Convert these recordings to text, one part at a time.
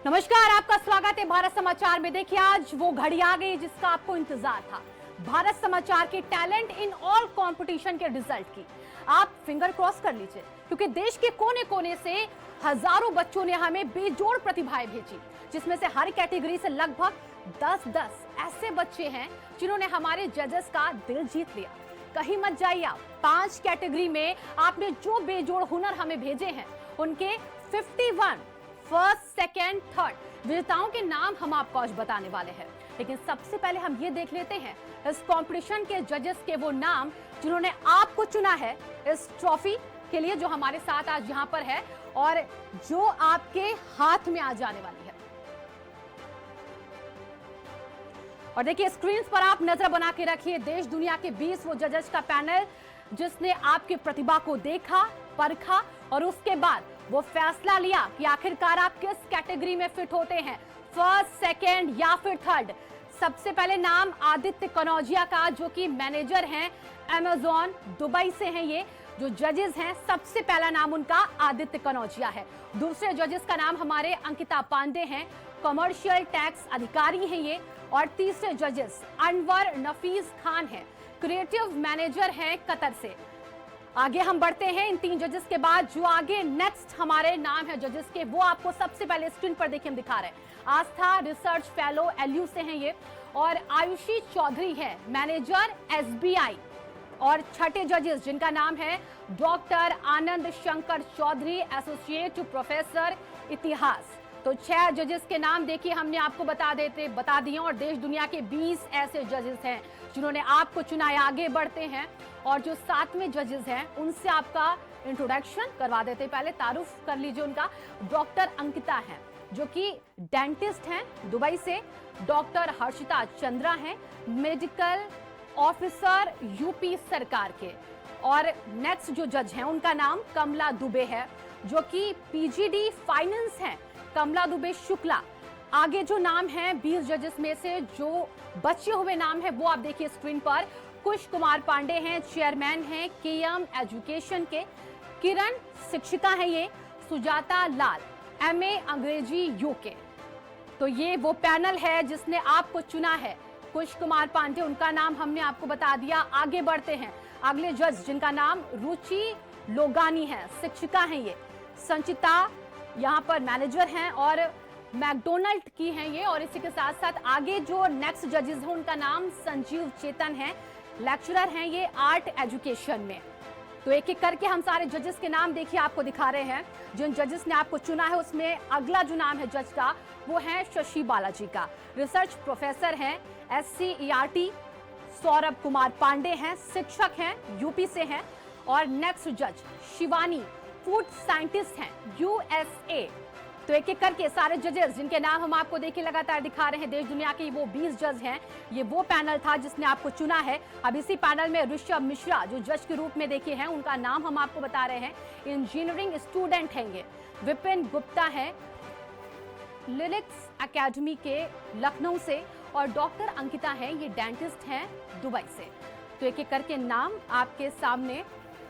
नमस्कार, आपका स्वागत है भारत समाचार में। देखिए, आज वो घड़ी आ गई जिसका आपको इंतजार था। भारत समाचार के टैलेंट इन ऑल कंपटीशन के रिजल्ट की आप फिंगर क्रॉस कर लीजिए, क्योंकि देश के कोने कोने से हजारों बच्चों ने हमें बेजोड़ प्रतिभाएं भेजी, जिसमें से हर कैटेगरी से लगभग 10-10 ऐसे बच्चे हैं जिन्होंने हमारे जजेस का दिल जीत लिया। कहीं मत जाइए आप, 5 कैटेगरी में आपने जो बेजोड़ हुनर हमें भेजे हैं उनके 51 फर्स्ट, सेकेंड, थर्ड विजेताओं के नाम हम आपको आज बताने वाले हैं। लेकिन सबसे पहले हम ये देख लेते हैं इस कंपटीशन के जजेस के वो नाम जिन्होंने आपको चुना है इस ट्रॉफी के लिए, जो हमारे साथ आज यहाँ पर है और जो आपके हाथ में आ जाने वाली है। और देखिए, स्क्रीन पर आप नजर बना के रखिए देश दुनिया के 20 वो जजेस का पैनल, जिसने आपकी प्रतिभा को देखा, परखा और उसके बाद वो फैसला लिया कि आखिरकार आप किस कैटेगरी में फिट होते हैं, फर्स्ट, सेकेंड या फिर थर्ड। सबसे पहले नाम आदित्य कनौजिया का, जो कि मैनेजर हैं अमेज़न दुबई से हैं। ये जो जजेस हैं, सबसे पहला नाम उनका आदित्य कनौजिया है। दूसरे जजेस का नाम हमारे अंकिता पांडे हैं, कमर्शियल टैक्स अधिकारी हैं ये। और तीसरे जजेस अनवर नफीस खान हैं, क्रिएटिव मैनेजर हैं कतर से। आगे हम बढ़ते हैं इन 3 जजेस के बाद। जो आगे नेक्स्ट हमारे नाम है जजेस के, वो आपको सबसे पहले स्क्रीन पर देखिए हम दिखा रहे हैं। आस्था रिसर्च फेलो एलयू से हैं ये, और आयुषी चौधरी है मैनेजर एसबीआई। और छठे जजेस जिनका नाम है doctor Anand Shankar Chaudhary, associate professor इतिहास। तो 6 जजेस के नाम देखिए हमने आपको बता दिए, और देश दुनिया के 20 ऐसे जजेस हैं जिन्होंने आपको चुना है। आगे बढ़ते हैं और जो 7वें जजेस हैं उनसे आपका इंट्रोडक्शन करवा देते। पहले तारुफ कर लीजिए उनका। डॉक्टर अंकिता हैं, जो कि डेंटिस्ट हैं दुबई से। डॉक्टर हर्षिता चंद्रा हैं, मेडिकल ऑफिसर यूपी सरकार के। और नेक्स्ट जो जज हैं उनका नाम कमला दुबे है, जो कि पीजीडी फाइनेंस हैं, कमला दुबे शुक्ला। आगे जो नाम है 20 जजेस में से जो बचे हुए नाम है वो आप देखिए स्क्रीन पर। कुश कुमार पांडे हैं, चेयरमैन हैं केएम एजुकेशन के। किरण शिक्षिका है ये। सुजाता लाल एमए अंग्रेजी यूके। तो ये वो पैनल है जिसने आपको चुना है। कुश कुमार पांडे, उनका नाम हमने आपको बता दिया। आगे बढ़ते हैं। अगले जज जिनका नाम रुचि लोगानी है, शिक्षिका हैं ये। संचिता यहाँ पर मैनेजर हैं और मैकडोनल्ड की हैं ये। और इसी के साथ साथ आगे जो नेक्स्ट जजेस हैं उनका नाम संजीव चेतन है, लेक्चरर हैं ये आर्ट एजुकेशन में। तो एक एक करके हम सारे जजेस के नाम देखिए आपको दिखा रहे हैं। जिन जजेस ने आपको चुना है उसमें अगला जो नाम है जज का वो है शशि बालाजी का, रिसर्च प्रोफेसर हैं SCERT। सौरभ कुमार पांडे हैं, शिक्षक हैं, यूपी से हैं। और नेक्स्ट जज शिवानी फूड साइंटिस्ट हैं, USA। तो एक एक करके सारे जजेस जिनके नाम हम आपको देखिए लगातार दिखा रहे हैं, देश दुनिया के वो 20 जज हैं। ये वो पैनल था जिसने आपको चुना है। अब इसी पैनल में ऋषभ मिश्रा जो जज के रूप में देखे हैं, उनका नाम हम आपको बता रहे हैं। इंजीनियरिंग स्टूडेंट हैं ये। विपिन गुप्ता है, लिनक्स एकेडमी के लखनऊ से। और डॉक्टर अंकिता है, ये डेंटिस्ट हैं दुबई से। तो एक एक करके नाम आपके सामने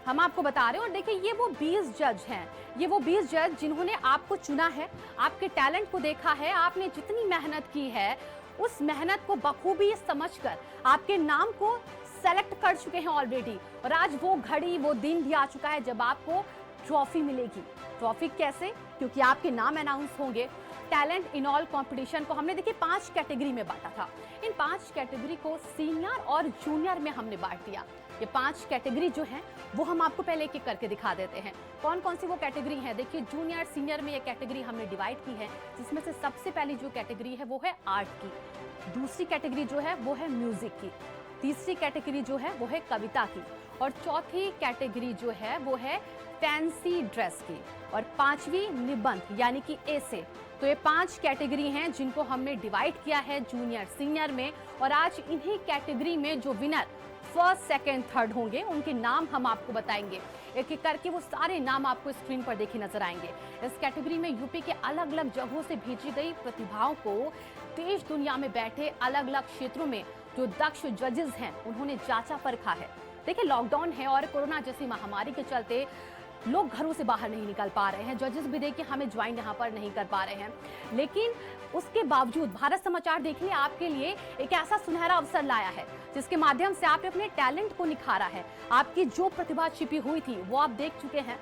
हम आपको बता रहे हैं। और देखिए, ये वो 20 जज हैं, ये वो 20 जज जिन्होंने आपको चुना है, आपके टैलेंट को देखा है, आपने जितनी मेहनत की है उस मेहनत को बखूबी समझकर आपके नाम को सेलेक्ट कर चुके हैं ऑलरेडी। और आज वो घड़ी, वो दिन भी आ चुका है जब आपको ट्रॉफी मिलेगी। ट्रॉफी कैसे? क्योंकि आपके नाम अनाउंस होंगे। टैलेंट इन ऑल कंपटीशन को हमने देखिए 5 कैटेगरी में बांटा था। इन 5 कैटेगरी को सीनियर और जूनियर में हमने बांट दिया। ये 5 कैटेगरी जो हैं वो हम आपको पहले एक एक करके दिखा देते हैं। कौन कौन सी वो कैटेगरी है? देखिए, जूनियर सीनियर में ये कैटेगरी हमने डिवाइड की है, जिसमें से सबसे पहली जो कैटेगरी है वो है आर्ट की। दूसरी कैटेगरी जो है वो है म्यूजिक की। तीसरी कैटेगरी जो है वो है कविता की। और चौथी कैटेगरी जो है वो है फैंसी ड्रेस की। और 5वीं निबंध यानी कि एसे। तो ये 5 कैटेगरी हैं जिनको हमने डिवाइड किया है जूनियर सीनियर में। और आज इन्हीं कैटेगरी में जो विनर फर्स्ट, सेकेंड, थर्ड होंगे उनके नाम हम आपको बताएंगे। एक एक करके वो सारे नाम आपको स्क्रीन पर देखे नजर आएंगे। इस कैटेगरी में यूपी के अलग अलग जगहों से भेजी गई प्रतिभाओं को देश दुनिया में बैठे अलग अलग क्षेत्रों में जो दक्ष जजेस हैं उन्होंने जांचा परखा है। देखिए, लॉकडाउन है और कोरोना जैसी महामारी के चलते लोग घरों से बाहर नहीं निकल पा रहे हैं, जजेस भी देखिए हमें ज्वाइन यहाँ पर नहीं कर पा रहे हैं, लेकिन उसके बावजूद भारत समाचार देखिए आपके लिए एक ऐसा सुनहरा अवसर लाया है जिसके माध्यम से आपने अपने टैलेंट को निखारा है। आपकी जो प्रतिभा छिपी हुई थी वो आप देख चुके हैं।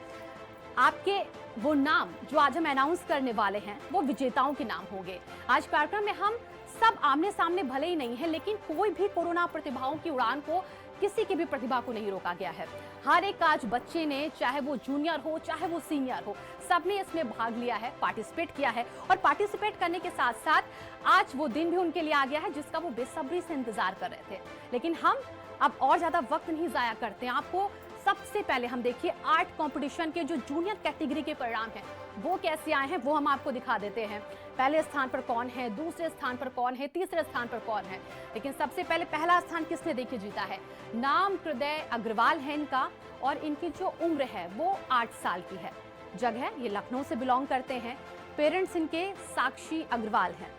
आपके वो नाम जो आज हम अनाउंस करने वाले हैं वो विजेताओं के नाम होंगे। आज कार्यक्रम में हम सब आमने सामने भले ही नहीं है, लेकिन कोई भी कोरोना प्रतिभाओं की उड़ान को, किसी की भी प्रतिभा को नहीं रोका गया है। हर एक आज बच्चे ने, चाहे वो जूनियर हो चाहे वो सीनियर हो, सबने इसमें भाग लिया है, पार्टिसिपेट किया है। और पार्टिसिपेट करने के साथ साथ आज वो दिन भी उनके लिए आ गया है जिसका वो बेसब्री से इंतजार कर रहे थे। लेकिन हम अब और ज्यादा वक्त नहीं जाया करते हैं। आपको सबसे पहले हम देखिए आर्ट कंपटीशन के जो जूनियर कैटेगरी के परिणाम हैं वो कैसे आए हैं वो हम आपको दिखा देते हैं। पहले स्थान पर कौन है, दूसरे स्थान पर कौन है, तीसरे स्थान पर कौन है। लेकिन सबसे पहले पहला स्थान किसने देखिए जीता है। नाम हृदय अग्रवाल है इनका, और इनकी जो उम्र है वो 8 साल की है। जगह ये लखनऊ से बिलोंग करते हैं। पेरेंट्स इनके साक्षी अग्रवाल हैं।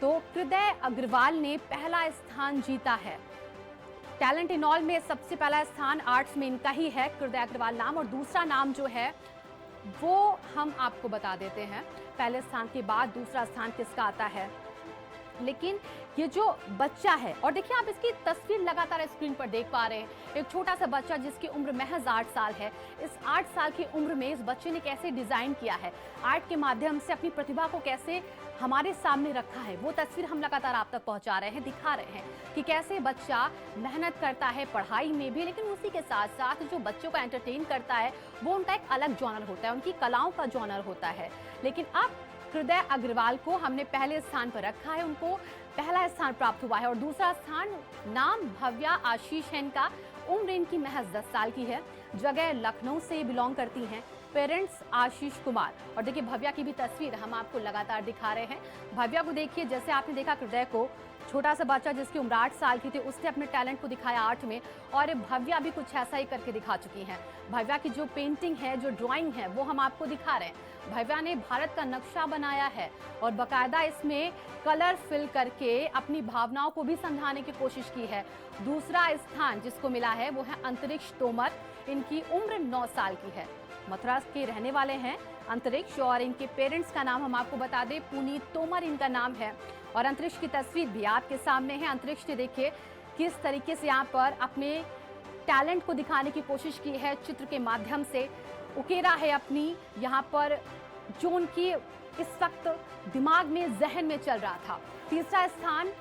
तो हृदय अग्रवाल ने पहला स्थान जीता है। टैलेंट इन ऑल में सबसे पहला स्थान आर्ट्स में इनका ही है, हृदय अग्रवाल नाम। और दूसरा नाम जो है वो हम आपको बता देते हैं। पहले स्थान के बाद दूसरा स्थान किसका आता है। लेकिन ये जो बच्चा है, और देखिए आप इसकी तस्वीर लगातार स्क्रीन पर देख पा रहे हैं, एक छोटा सा बच्चा जिसकी उम्र महज 8 साल है। इस 8 साल की उम्र में इस बच्चे ने कैसे डिजाइन किया है, आर्ट के माध्यम से अपनी प्रतिभा को कैसे हमारे सामने रखा है, वो तस्वीर हम लगातार आप तक पहुंचा रहे हैं, दिखा रहे हैं कि कैसे बच्चा मेहनत करता है पढ़ाई में भी, लेकिन उसी के साथ साथ जो बच्चों को एंटरटेन करता है वो उनका एक अलग जॉनर होता है, उनकी कलाओं का जॉनर होता है। लेकिन अब हृदय अग्रवाल को हमने पहले स्थान पर रखा है, उनको पहला स्थान प्राप्त हुआ है। और दूसरा स्थान नाम भव्या आशीष है इनका, उम्र इनकी महज 10 साल की है। जगह लखनऊ से बिलोंग करती हैं। पेरेंट्स आशीष कुमार। और देखिए भव्या की भी तस्वीर हम आपको लगातार दिखा रहे हैं। भव्या को देखिए, जैसे आपने देखा हृदय को, छोटा सा बच्चा जिसकी उम्र 8 साल की थी, उसने अपने टैलेंट को दिखाया आर्ट में, और भव्या भी कुछ ऐसा ही करके दिखा चुकी हैं। भव्या की जो पेंटिंग है, जो ड्राइंग है, वो हम आपको दिखा रहे हैं। भव्या ने भारत का नक्शा बनाया है और बाकायदा इसमें कलर फिल करके अपनी भावनाओं को भी समझाने की कोशिश की है। दूसरा स्थान जिसको मिला है वो है अंतरिक्ष तोमर। इनकी उम्र 9 साल की है। मथुरा के रहने वाले हैं अंतरिक्ष, और इनके पेरेंट्स का नाम हम आपको बता दें, पुनीत तोमर इनका नाम है। और अंतरिक्ष की तस्वीर भी आपके सामने है। अंतरिक्ष ने देखिए किस तरीके से यहाँ पर अपने टैलेंट को दिखाने की कोशिश की है, चित्र के माध्यम से उकेरा है अपनी यहाँ पर जो उनकी इस वक्त दिमाग में, जहन में चल रहा था। तीसरा स्थान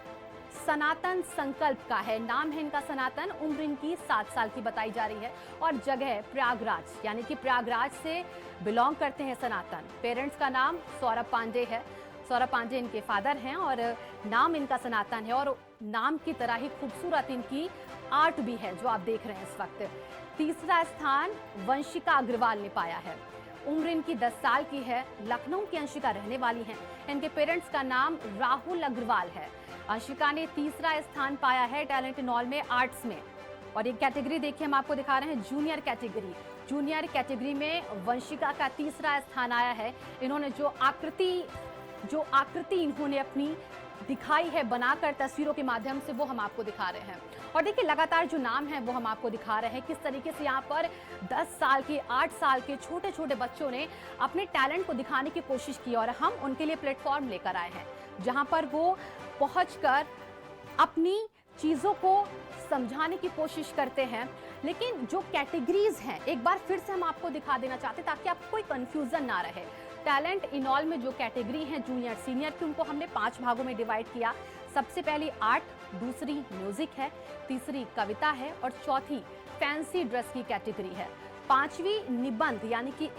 सनातन संकल्प का है। नाम है इनका सनातन, उम्र इनकी 7 साल की बताई जा रही है। और जगह प्रयागराज, यानी कि प्रयागराज से बिलोंग करते हैं सनातन। पेरेंट्स का नाम सौरभ पांडे है। सौरभ पांडे इनके फादर हैं और नाम इनका सनातन है। और नाम की तरह ही खूबसूरत इनकी आर्ट भी है जो आप देख रहे हैं इस वक्त। तीसरा स्थान वंशिका अग्रवाल ने पाया है। उम्र इनकी 10 साल की है। लखनऊ की अंशिका रहने वाली हैं। इनके पेरेंट्स का नाम राहुल अग्रवाल है। अंशिका ने तीसरा स्थान पाया है टैलेंट इन ऑल में, आर्ट्स में। और एक कैटेगरी देखिए हम आपको दिखा रहे हैं, जूनियर कैटेगरी। जूनियर कैटेगरी में वंशिका का तीसरा स्थान आया है। इन्होंने जो आकृति इन्होंने अपनी दिखाई है बनाकर तस्वीरों के माध्यम से, वो हम आपको दिखा रहे हैं। और देखिए लगातार जो नाम है वो हम आपको दिखा रहे हैं, किस तरीके से यहाँ पर 10 साल के, 8 साल के छोटे छोटे बच्चों ने अपने टैलेंट को दिखाने की कोशिश की। और हम उनके लिए प्लेटफॉर्म लेकर आए हैं जहाँ पर वो पहुंचकर अपनी चीज़ों को समझाने की कोशिश करते हैं। लेकिन जो कैटेगरीज हैं एक बार फिर से हम आपको दिखा देना चाहते हैं ताकि आपको कोई कंफ्यूजन ना रहे। टैलेंट इन ऑल में जो कैटेगरी है जूनियर सीनियर की, उनको हमने 5 भागों में डिवाइड किया। सबसे पहली आर्ट, दूसरी म्यूजिक है, तीसरी कविता है और चौथी फैंसी ड्रेस की कैटेगरी है। 5वीं निबंध यानी कि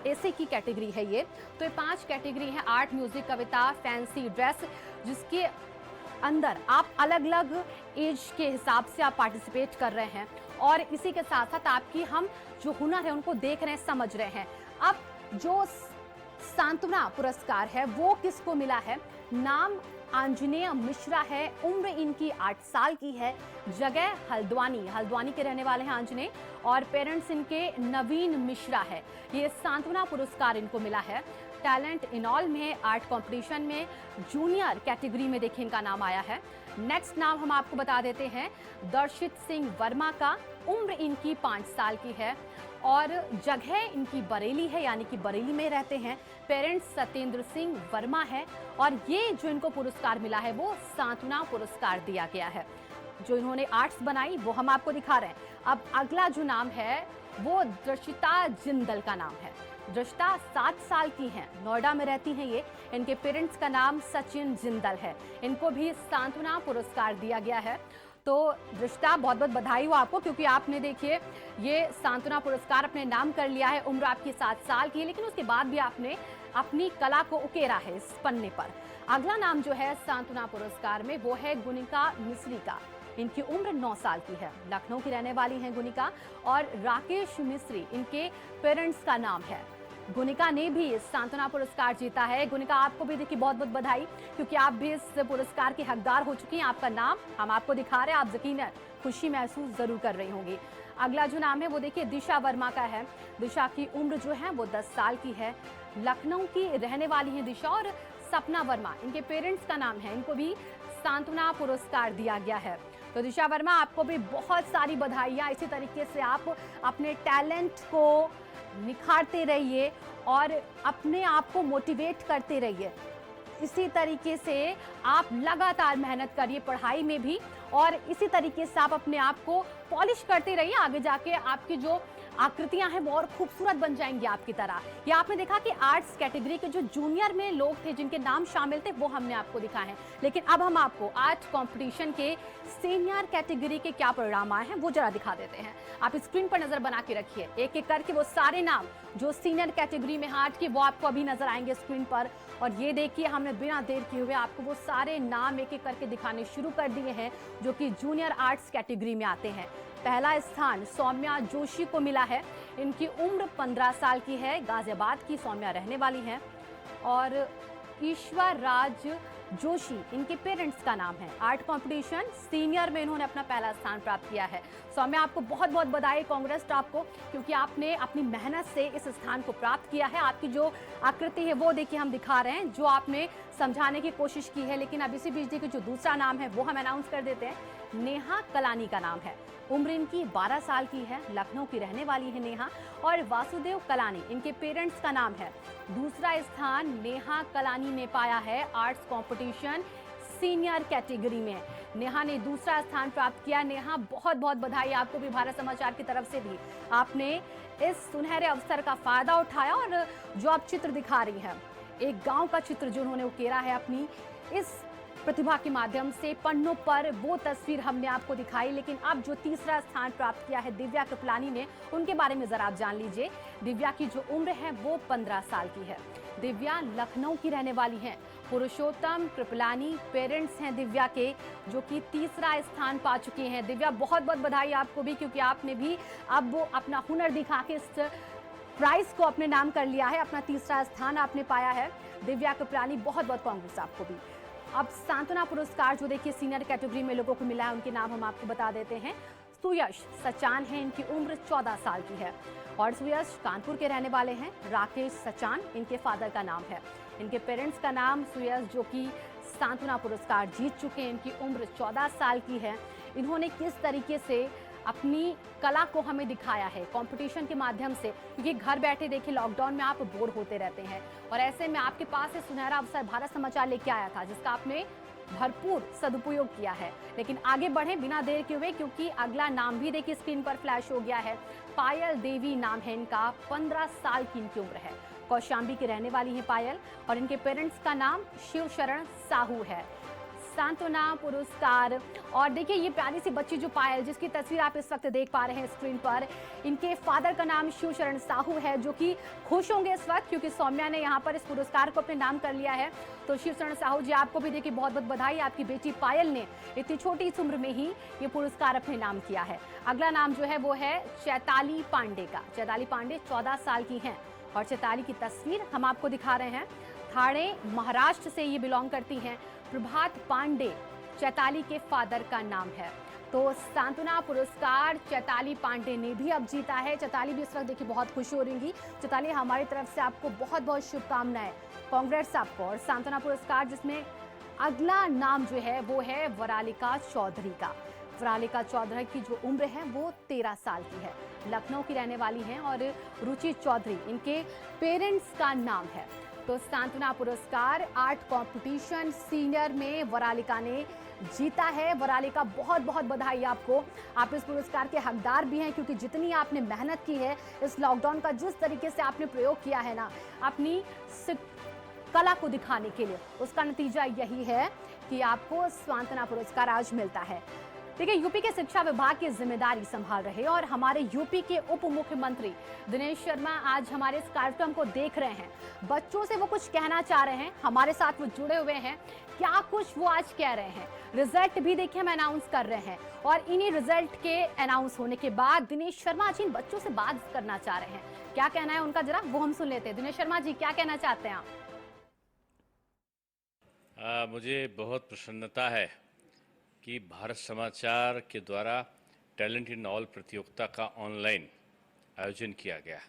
एसी की कैटेगरी है ये। तो ये 5 कैटेगरी है, आर्ट, म्यूजिक, कविता, फैंसी ड्रेस, जिसके अंदर आप अलग अलग एज के हिसाब से आप पार्टिसिपेट कर रहे हैं। और इसी के साथ साथ आपकी हम जो हुनर है उनको देख रहे हैं, समझ रहे हैं। अब जो सांत्वना पुरस्कार है वो किसको मिला है। नाम आंजनेय मिश्रा है। उम्र इनकी 8 साल की है। जगह हल्द्वानी के रहने वाले हैं आंजनेय। और पेरेंट्स इनके नवीन मिश्रा है। ये सांत्वना पुरस्कार इनको मिला है। टैलेंट इन ऑल में आर्ट कंपटीशन में जूनियर कैटेगरी में देखिए इनका नाम आया है। नेक्स्ट नाम हम आपको बता देते हैं, दर्शित सिंह वर्मा का। उम्र इनकी 5 साल की है। और जगह इनकी बरेली है, यानी कि बरेली में रहते हैं। पेरेंट्स सत्येंद्र सिंह वर्मा है और ये जो इनको पुरस्कार मिला है वो सांत्वना पुरस्कार दिया गया है। जो इन्होंने आर्ट्स बनाई वो हम आपको दिखा रहे हैं। अब अगला जो नाम है वो दृशिता जिंदल का नाम है। दृष्टा 7 साल की हैं, नोएडा में रहती हैं ये। इनके पेरेंट्स का नाम सचिन जिंदल है। इनको भी सांत्वना पुरस्कार दिया गया है। तो दृष्टा, बहुत बहुत बधाई हो आपको, क्योंकि आपने देखिए ये सांत्वना पुरस्कार अपने नाम कर लिया है। उम्र आपकी 7 साल की है, लेकिन उसके बाद भी आपने अपनी कला को उकेरा है इस पन्ने पर। अगला नाम जो है सांत्वना पुरस्कार में वो है गुनिका मिश्री का। इनकी उम्र 9 साल की है, लखनऊ की रहने वाली हैं गुनिका। और राकेश मिश्री इनके पेरेंट्स का नाम है। गुनिका ने भी सांत्वना पुरस्कार जीता है। गुनिका, आपको भी देखिए बहुत बहुत बधाई, क्योंकि आप भी इस पुरस्कार के हकदार हो चुकी हैं। आपका नाम हम आपको दिखा रहे हैं, आप यकीनन खुशी महसूस जरूर कर रही होंगी। अगला जो नाम है वो देखिए दिशा वर्मा का है। दिशा की उम्र जो है वो 10 साल की है, लखनऊ की रहने वाली है दिशा। और सपना वर्मा इनके पेरेंट्स का नाम है। इनको भी सांत्वना पुरस्कार दिया गया है। तो दिशा वर्मा, आपको भी बहुत सारी बधाइयाँ। इसी तरीके से आप अपने टैलेंट को निखारते रहिए और अपने आप को मोटिवेट करते रहिए। इसी तरीके से आप लगातार मेहनत करिए पढ़ाई में भी, और इसी तरीके से आप अपने आप को पॉलिश करते रहिए। आगे जाके आपकी जो आकृतियां हैं वो और खूबसूरत बन जाएंगी आपकी तरह। या आपने देखा कि आर्ट्स कैटेगरी के जो जूनियर में लोग थे जिनके नाम शामिल थे वो हमने आपको दिखाए हैं, लेकिन अब हम आपको आर्ट कंपटीशन के सीनियर कैटेगरी के क्या परिणाम आए हैं वो जरा दिखा देते हैं। आप स्क्रीन पर नजर बना के रखिए, एक एक करके वो सारे नाम जो सीनियर कैटेगरी में आर्ट के वो आपको अभी नजर आएंगे स्क्रीन पर। और ये देखिए, हमने बिना देर किए हुए आपको वो सारे नाम एक एक करके दिखाने शुरू कर दिए हैं जो कि जूनियर आर्ट्स कैटेगरी में आते हैं। पहला स्थान सौम्या जोशी को मिला है। इनकी उम्र 15 साल की है, गाजियाबाद की सौम्या रहने वाली हैं। और ईश्वर राज जोशी इनके पेरेंट्स का नाम है। आर्ट कंपटीशन सीनियर में इन्होंने अपना पहला स्थान प्राप्त किया है। सौम्या, आपको बहुत बहुत बधाई, कांग्रेस आपको, क्योंकि आपने अपनी मेहनत से इस स्थान को प्राप्त किया है। आपकी जो आकृति है वो देखिए हम दिखा रहे हैं, जो आपने समझाने की कोशिश की है। लेकिन अब इसी बीच देखिए जो दूसरा नाम है वो हम अनाउंस कर देते हैं। नेहा कलानी का नाम है। उम्र इनकी 12 साल की है, लखनऊ की रहने वाली है नेहा। और वासुदेव कलानी इनके पेरेंट्स का नाम है। दूसरा स्थान नेहा कलानी ने पाया है आर्ट्स कंपटीशन सीनियर कैटेगरी में। नेहा ने दूसरा स्थान प्राप्त किया। नेहा, बहुत बहुत बधाई आपको भी भारत समाचार की तरफ से भी। आपने इस सुनहरे अवसर का फायदा उठाया और जो आप चित्र दिखा रही हैं, एक गांव का चित्र जो उन्होंने उकेरा है अपनी इस प्रतिभा के माध्यम से पन्नों पर, वो तस्वीर हमने आपको दिखाई। लेकिन अब जो तीसरा स्थान प्राप्त किया है दिव्या कृपलानी ने, उनके बारे में जरा आप जान लीजिए। दिव्या की जो उम्र है वो 15 साल की है। दिव्या लखनऊ की रहने वाली हैं। पुरुषोत्तम कृपलानी पेरेंट्स हैं दिव्या के, जो कि तीसरा स्थान पा चुके हैं। दिव्या, बहुत बहुत बधाई आपको भी, क्योंकि आपने भी अब वो अपना हुनर दिखा के इस प्राइज को अपने नाम कर लिया है। अपना तीसरा स्थान आपने पाया है। दिव्या कृपलानी, बहुत बहुत कांग्रेस आपको भी। अब सांत्वना पुरस्कार जो देखिए सीनियर कैटेगरी में लोगों को मिला है, उनके नाम हम आपको बता देते हैं। सुयश सचान है, इनकी उम्र 14 साल की है और सुयश कानपुर के रहने वाले हैं। राकेश सचान इनके फादर का नाम है। इनके पेरेंट्स का नाम सुयश, जो कि सांत्वना पुरस्कार जीत चुके हैं। इनकी उम्र 14 साल की है। इन्होंने किस तरीके से अपनी कला को हमें दिखाया है कंपटीशन के माध्यम से, क्योंकि घर बैठे देखिए लॉकडाउन में आप बोर होते रहते हैं और ऐसे में आपके पास ये सुनहरा अवसर भारत समाचार लेके आया था, जिसका आपने भरपूर सदुपयोग किया है। लेकिन आगे बढ़े बिना देर के हुए, क्योंकि अगला नाम भी देखिए स्क्रीन पर फ्लैश हो गया है। पायल देवी नाम है इनका, 15 साल की इनकी उम्र है। कौशाम्बी की रहने वाली है पायल और इनके पेरेंट्स का नाम शिव शरण साहू है। सांत्वना पुरस्कार, और देखिए ये प्यारी सी बच्ची जो पायल, जिसकी तस्वीर आप इस वक्त देख पा रहे हैं स्क्रीन पर, इनके फादर का नाम शिव शरण साहू है, जो कि खुश होंगे इस वक्त क्योंकि सौम्या ने यहाँ पर इस पुरस्कार को अपने नाम कर लिया है। तो शिव शरण साहू जी, आपको भी देखिए बहुत बहुत बधाई। आपकी बेटी पायल ने इतनी छोटी उम्र में ही ये पुरस्कार अपने नाम किया है। अगला नाम जो है वो है चैताली पांडे का। चैताली पांडे 14 साल की हैं और चैताली की तस्वीर हम आपको दिखा रहे हैं। ठाणे महाराष्ट्र से ये बिलोंग करती हैं। प्रभात पांडे चैताली के फादर का नाम है। तो सांत्वना पुरस्कार चैताली पांडे ने भी अब जीता है। चैताली भी इस वक्त देखिए बहुत खुश हो रही। चैताली, हमारी तरफ से आपको बहुत बहुत शुभकामनाएं, कांग्रेस आपको। और सांत्वना पुरस्कार जिसमें अगला नाम जो है वो है वरालिका चौधरी का। वरालिका चौधरी की जो उम्र है वो 13 साल की है। लखनऊ की रहने वाली हैं और रुचि चौधरी इनके पेरेंट्स का नाम है। तो सांत्वना पुरस्कार आर्ट कंपटीशन सीनियर में वरालिका ने जीता है। वरालिका बहुत बहुत बधाई आपको, आप इस पुरस्कार के हकदार भी हैं, क्योंकि जितनी आपने मेहनत की है इस लॉकडाउन का, जिस तरीके से आपने प्रयोग किया है ना अपनी कला को दिखाने के लिए, उसका नतीजा यही है कि आपको सांत्वना पुरस्कार आज मिलता है। देखिए, यूपी के शिक्षा विभाग की जिम्मेदारी संभाल रहे और हमारे यूपी के उप मुख्यमंत्री दिनेश शर्मा आज हमारे इस कार्यक्रम को देख रहे हैं। बच्चों से वो कुछ कहना चाह रहे हैं, हमारे साथ वो जुड़े हुए हैं, क्या कुछ वो आज कह रहे हैं। रिजल्ट भी देखिए हम अनाउंस कर रहे हैं और इन्हीं रिजल्ट के अनाउंस होने के बाद दिनेश शर्मा आज इन बच्चों से बात करना चाह रहे हैं। क्या कहना है उनका, जरा वो हम सुन लेते हैं। दिनेश शर्मा जी, क्या कहना चाहते हैं आप? मुझे बहुत प्रसन्नता है कि भारत समाचार के द्वारा टैलेंट इन ऑल प्रतियोगिता का ऑनलाइन आयोजन किया गया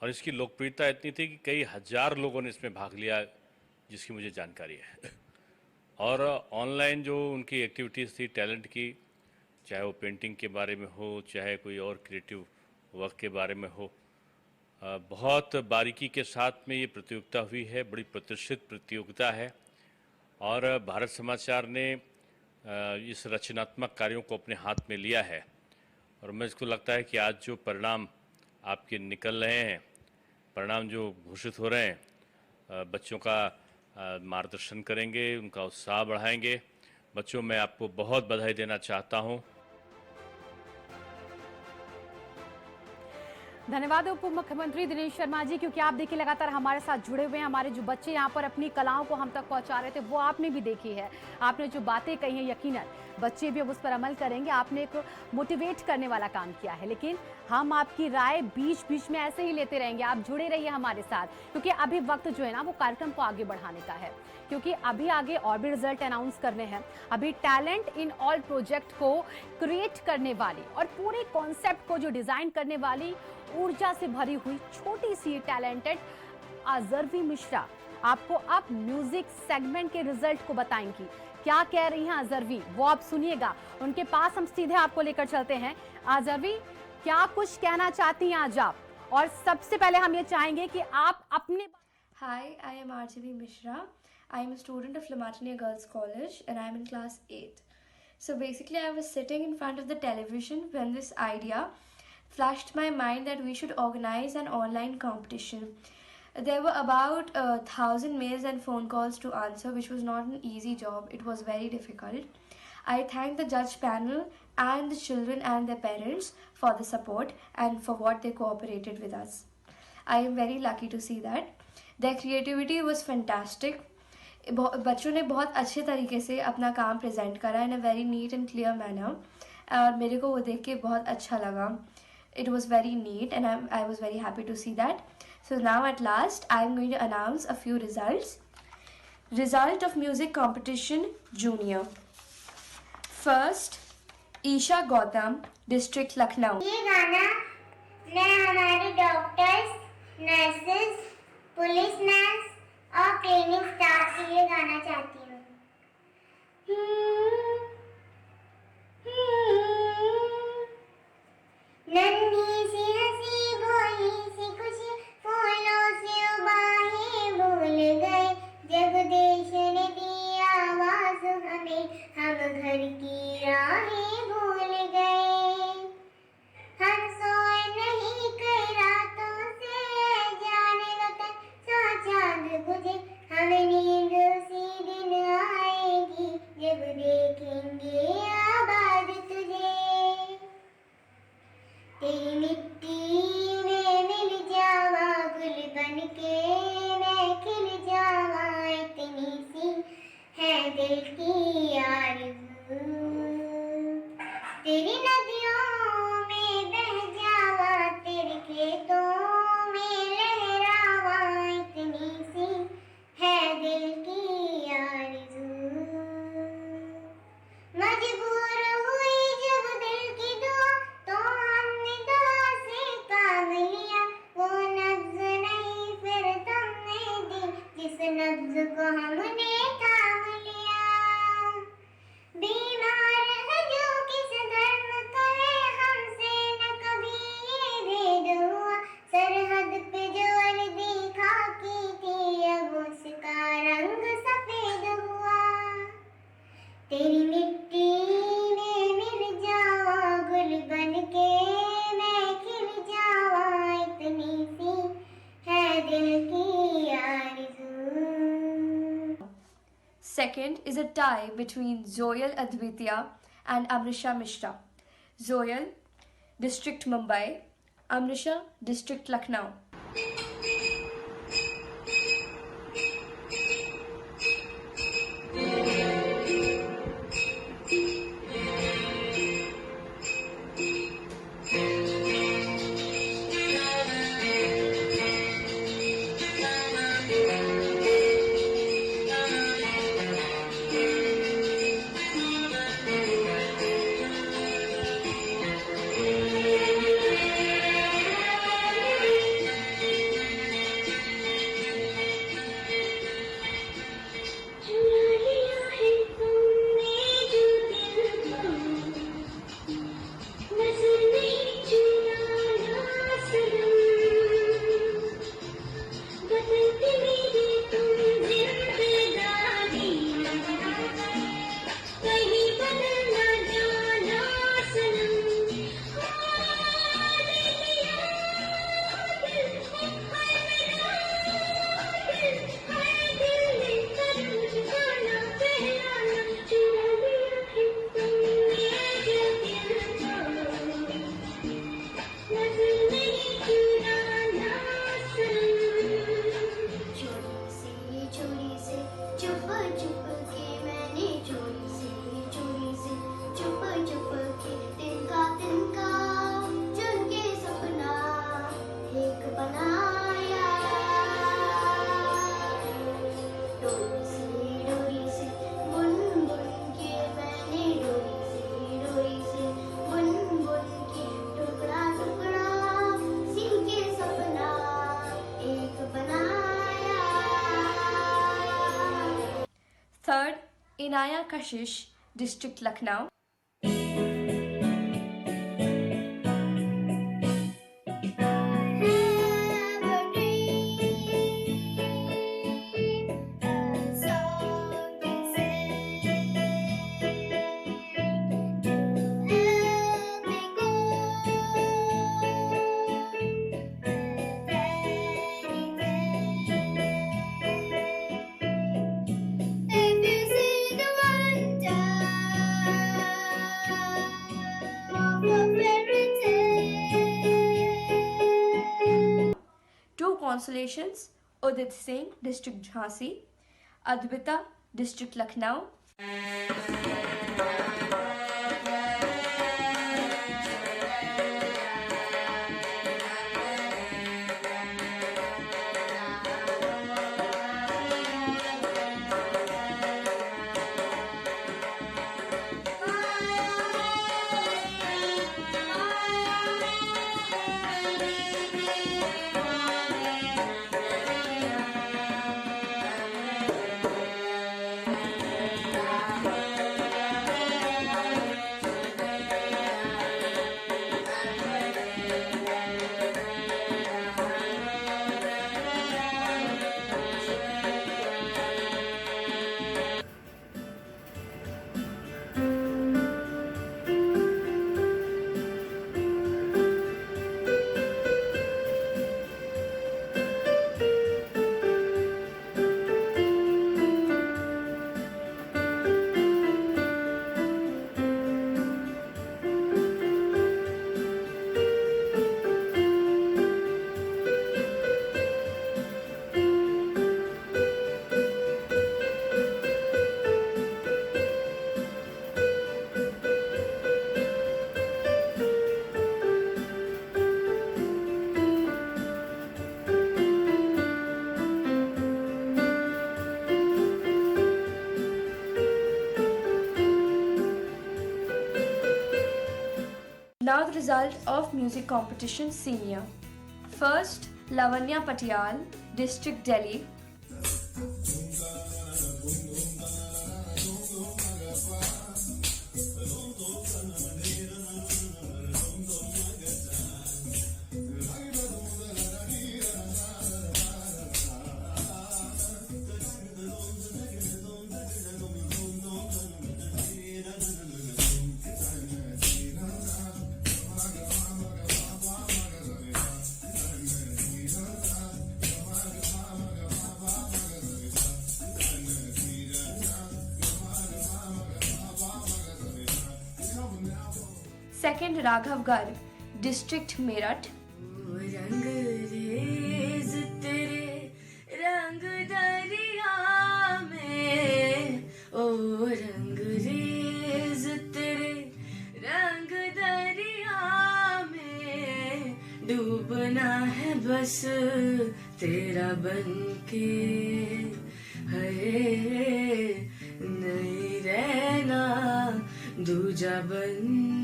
और इसकी लोकप्रियता इतनी थी कि कई हजार लोगों ने इसमें भाग लिया, जिसकी मुझे जानकारी है। और ऑनलाइन जो उनकी एक्टिविटीज़ थी टैलेंट की, चाहे वो पेंटिंग के बारे में हो, चाहे कोई और क्रिएटिव वर्क के बारे में हो, बहुत बारीकी के साथ में ये प्रतियोगिता हुई है। बड़ी प्रतिष्ठित प्रतियोगिता है और भारत समाचार ने इस रचनात्मक कार्यों को अपने हाथ में लिया है और मैं इसको लगता है कि आज जो परिणाम आपके निकल रहे हैं, परिणाम जो घोषित हो रहे हैं, बच्चों का मार्गदर्शन करेंगे, उनका उत्साह बढ़ाएंगे। बच्चों, मैं आपको बहुत बधाई देना चाहता हूं। धन्यवाद उप मुख्यमंत्री दिनेश शर्मा जी, क्योंकि आप देखिए लगातार हमारे साथ जुड़े हुए हैं। हमारे जो बच्चे यहाँ पर अपनी कलाओं को हम तक पहुँचा रहे थे वो आपने भी देखी है। आपने जो बातें कही हैं यकीनन बच्चे भी अब उस पर अमल करेंगे। आपने एक मोटिवेट करने वाला काम किया है, लेकिन हम आपकी राय बीच बीच में ऐसे ही लेते रहेंगे। आप जुड़े रहिए हमारे साथ, क्योंकि अभी वक्त जो है ना वो कार्यक्रम को आगे बढ़ाने का है, क्योंकि अभी आगे और भी रिजल्ट अनाउंस करने हैं। अभी टैलेंट इन ऑल प्रोजेक्ट को क्रिएट करने वाली और पूरे कॉन्सेप्ट को जो डिजाइन करने वाली ऊर्जा से भरी हुई छोटी सी टैलेंटेड अजरवी मिश्रा आपको अब म्यूजिक सेगमेंट के रिजल्ट को बताएंगी। क्या कह रही हैं अजरवी, वो आप सुनिएगा। उनके पास हम सीधे आपको लेकर चलते हैं। अजरवी, क्या कुछ कहना चाहती हैं आज आप? और सबसे पहले हम ये चाहेंगे कि आप अपने Hi, I am RGB Mishra. I am a student of La Martiniere Girls College and I am in class 8. So basically I was sitting in front of the television when this idea flashed my mind that we should organize an online competition. There were about 1,000 mails and phone calls to answer, which was not an easy job. It was very difficult. I thank the judge panel and the children and their parents for the support and for what they cooperated with us. I am very lucky to see that. Their creativity was fantastic. बच्चों ने बहुत अच्छे तरीके से अपना काम present करा in a very neat and clear manner. और मेरे को वो देख के बहुत अच्छा लगा. It was very neat and I was very happy to see that. So now at last I am going to announce a few results. Result of music competition junior. First, Isha Gautam, district Lucknow. ये गाना मैं हमारे doctors, nurses, policeman और cleaning staff के लिए गाना चाहती हूँ। नन्ही सी हंसी भोली सी खुशी फूलों से उबाहे भूल गए, जब देश ने दी आवाज हमें, हम घर की राहें भूल गए। हम सोए नहीं कई रातों से, जाने वतन सा चांद बुझे, हमें नींद उसी दिन आएगी जब देखेंगे आबाद तुझे। तेरी मिट्टी में मिल जावा गुल बनके मैं खिल जावा, इतनी सी है दिल की आरज़ू। तेरी नदियों में बह जावा, तेरे खेतों में लहरावा, इतनी सी है दिल की आरज़ू। मजबूर हुई जब दिल की दुआ, तो हमने दुआ से काम लिया, वो नब्ज़ नहीं फिर तुमने दी, जिस नब्ज़ को हमने थाम लिया। बीमार है जो किस धर्म का है, हमसे न कभी Second is a tie between Zoyal Advitya and Amrisha Mishra. Zoyal, District Mumbai, Amrisha, District Lucknow. Third, Inaya Kashish, District Lucknow. Two consolations, Udit Singh, District Jhansi, Advita, District Lucknow. Now the result of music competition senior. First, Lavanya Patial, District Delhi. Second, Raghav Garg, District Meerut. रंग raise तेरे रंग दरिया में, ओ रंग raise तेरे रंग दरिया में, डूबना है बस तेरा बनके, हरे नहीं रहना दूजा बन।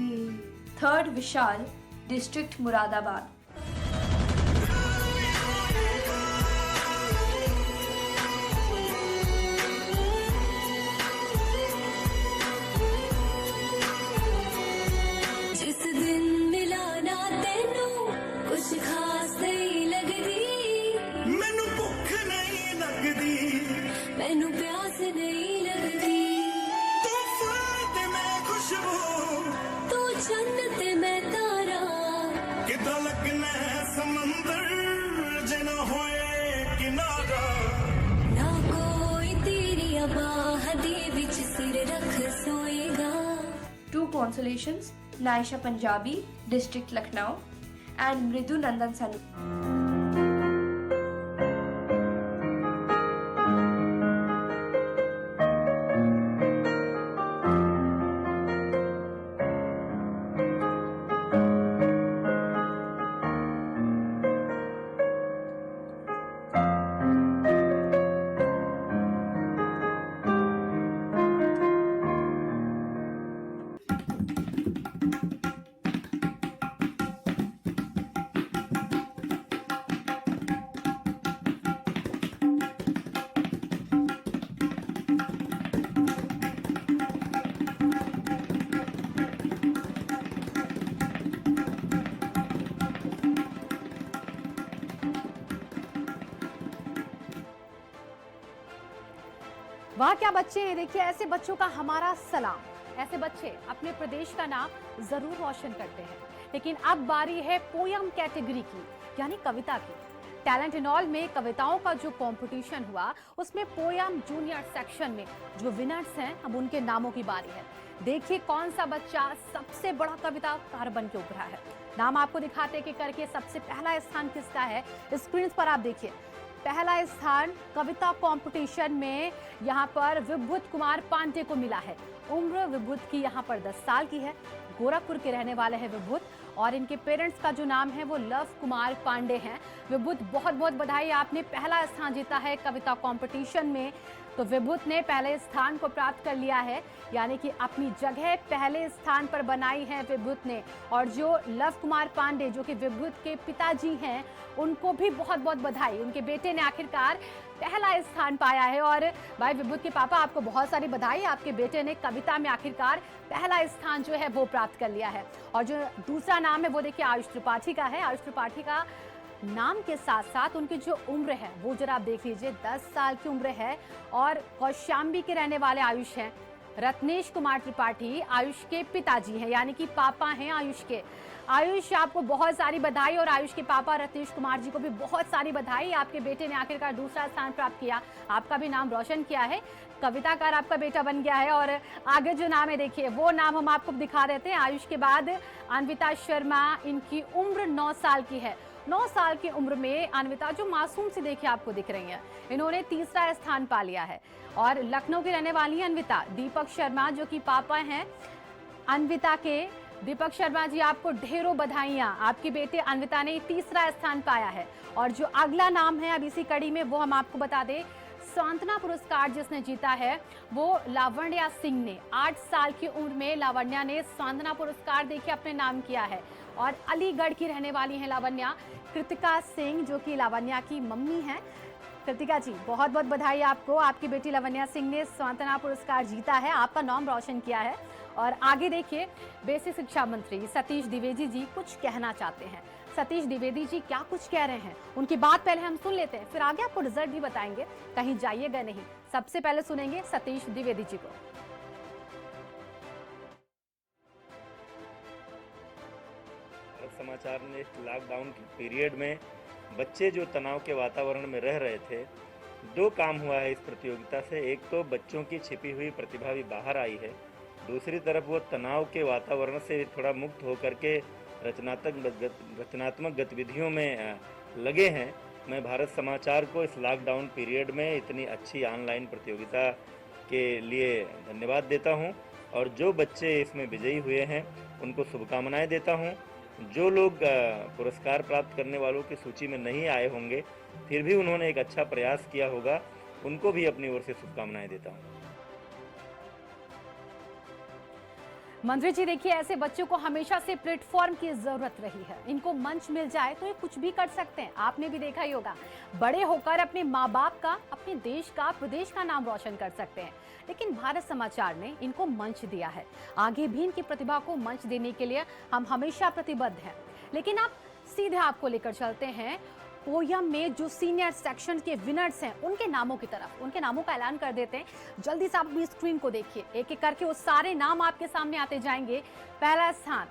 Third, Vishal, District Muradabad. जिस दिन मिला ना तेनू कुछ खास नहीं लगदी, मैनू भुख नहीं लगदी, मैनू प्यास नहीं लगदी, तू फूल ते मैं खुशबू, तू चन्न ते मैं तारा, किदां लगना है समंदर जे ना होए किनारा। ना कोई तेरी बाह दे विच सिर रख सोएगा। 2 consolations, Naisha Punjabi, District Lucknow, and Mridu Nandan Sanu. वाह क्या बच्चे हैं, देखिए ऐसे बच्चों का हमारा सलाम। ऐसे बच्चे अपने प्रदेश का नाम जरूर रोशन करते हैं। लेकिन अब बारी है पोयम कैटेगरी की, यानी कविता की। टैलेंट इन ऑल में कविताओं का जो कंपटीशन हुआ, उसमें पोयम जूनियर सेक्शन में जो विनर्स हैं, अब उनके नामों की बारी है। देखिए कौन सा बच्चा सबसे बड़ा कविताकार बन के उभरा है। नाम आपको दिखाते कि करके सबसे पहला स्थान किसका है, स्क्रीन पर आप देखिए। पहला स्थान कविता कंपटीशन में यहाँ पर विभूत कुमार पांडे को मिला है। उम्र विभूत की यहाँ पर 10 साल की है। गोरखपुर के रहने वाले हैं विभूत, और इनके पेरेंट्स का जो नाम है वो लव कुमार पांडे हैं। विभूत बहुत बहुत बधाई, आपने पहला स्थान जीता है कविता कंपटीशन में। तो विभूत ने पहले स्थान को प्राप्त कर लिया है, यानी कि अपनी जगह पहले स्थान पर बनाई है विभूत ने। और जो लव कुमार पांडे जो कि विभूत के पिताजी हैं, उनको भी बहुत बहुत बधाई, उनके बेटे ने आखिरकार पहला स्थान पाया है। और भाई विभूत के पापा, आपको बहुत सारी बधाई, आपके बेटे ने कविता में आखिरकार पहला स्थान जो है वो प्राप्त कर लिया है। और जो दूसरा नाम है वो देखिए आयुष त्रिपाठी का है। आयुष त्रिपाठी का नाम के साथ साथ उनकी जो उम्र है वो जरा आप देख लीजिए, 10 साल की उम्र है। और कौशाम्बी के रहने वाले आयुष हैं। रत्नेश कुमार त्रिपाठी आयुष के पिताजी हैं, यानी कि पापा हैं आयुष के। आयुष, आपको बहुत सारी बधाई, और आयुष के पापा रत्नेश कुमार जी को भी बहुत सारी बधाई। आपके बेटे ने आखिरकार दूसरा स्थान प्राप्त किया, आपका भी नाम रोशन किया है, कविताकार आपका बेटा बन गया है। और आगे जो नाम है देखिए, वो नाम हम आपको दिखा देते हैं। आयुष के बाद अन्विता शर्मा, इनकी उम्र 9 साल की है। 9 साल की उम्र में अन्विता जो मासूम सी देखिए आपको दिख रही हैं, इन्होंने तीसरा स्थान पा लिया है। और लखनऊ की रहने वाली है अन्विता। दीपक शर्मा जो कि पापा हैं अन्विता के, दीपक शर्मा जी आपको ढेरों बधाइयां, आपकी बेटे अन्विता ने तीसरा स्थान पाया है। और जो अगला नाम है अब इसी कड़ी में, वो हम आपको बता दें, सांत्वना पुरस्कार जिसने जीता है वो लावण्या सिंह ने। 8 साल की उम्र में लावण्या ने सांत्वना पुरस्कार देखिए अपने नाम किया है। और अलीगढ़ की रहने वाली हैं लावण्या। कृतिका सिंह जो कि लावण्या की मम्मी हैं। कृतिका जी बहुत बहुत बधाई आपको, आपकी बेटी लावण्या सिंह ने सांत्वना पुरस्कार जीता है, आपका नाम रोशन किया है। और आगे देखिए, बेसिक शिक्षा मंत्री सतीश द्विवेदी जी कुछ कहना चाहते हैं। सतीश द्विवेदी जी क्या कुछ कह रहे हैं, उनकी बात पहले हम सुन लेते हैं, फिर आगे आपको रिजल्ट भी बताएंगे, कहीं जाइएगा नहीं। सबसे पहले सुनेंगे सतीश द्विवेदी जी को। भारत समाचार ने लॉकडाउन के पीरियड में बच्चे जो तनाव के वातावरण में रह रहे थे, 2 काम हुआ है इस प्रतियोगिता से। एक तो बच्चों की छिपी हुई प्रतिभा भी बाहर आई है, दूसरी तरफ वो तनाव के वातावरण से थोड़ा मुक्त होकर के रचनात्मक गतिविधियों में लगे हैं। मैं भारत समाचार को इस लॉकडाउन पीरियड में इतनी अच्छी ऑनलाइन प्रतियोगिता के लिए धन्यवाद देता हूं और जो बच्चे इसमें विजयी हुए हैं उनको शुभकामनाएं देता हूं। जो लोग पुरस्कार प्राप्त करने वालों की सूची में नहीं आए होंगे फिर भी उन्होंने एक अच्छा प्रयास किया होगा, उनको भी अपनी ओर से शुभकामनाएं देता हूं। मंत्री जी देखिए, ऐसे बच्चों को हमेशा से प्लेटफॉर्म की जरूरत रही है। इनको मंच मिल जाए तो ये कुछ भी कर सकते हैं। आपने भी देखा ही होगा, बड़े होकर अपने माँ बाप का, अपने देश का, प्रदेश का नाम रोशन कर सकते हैं। लेकिन भारत समाचार ने इनको मंच दिया है। आगे भी इनकी प्रतिभा को मंच देने के लिए हम हमेशा प्रतिबद्ध हैं। लेकिन आप सीधे आपको लेकर चलते हैं पोयम में जो सीनियर सेक्शन के विनर्स हैं उनके नामों की तरफ। उनके नामों का ऐलान कर देते हैं। जल्दी से आप अपनी स्क्रीन को देखिए, एक एक करके वो सारे नाम आपके सामने आते जाएंगे। पहला स्थान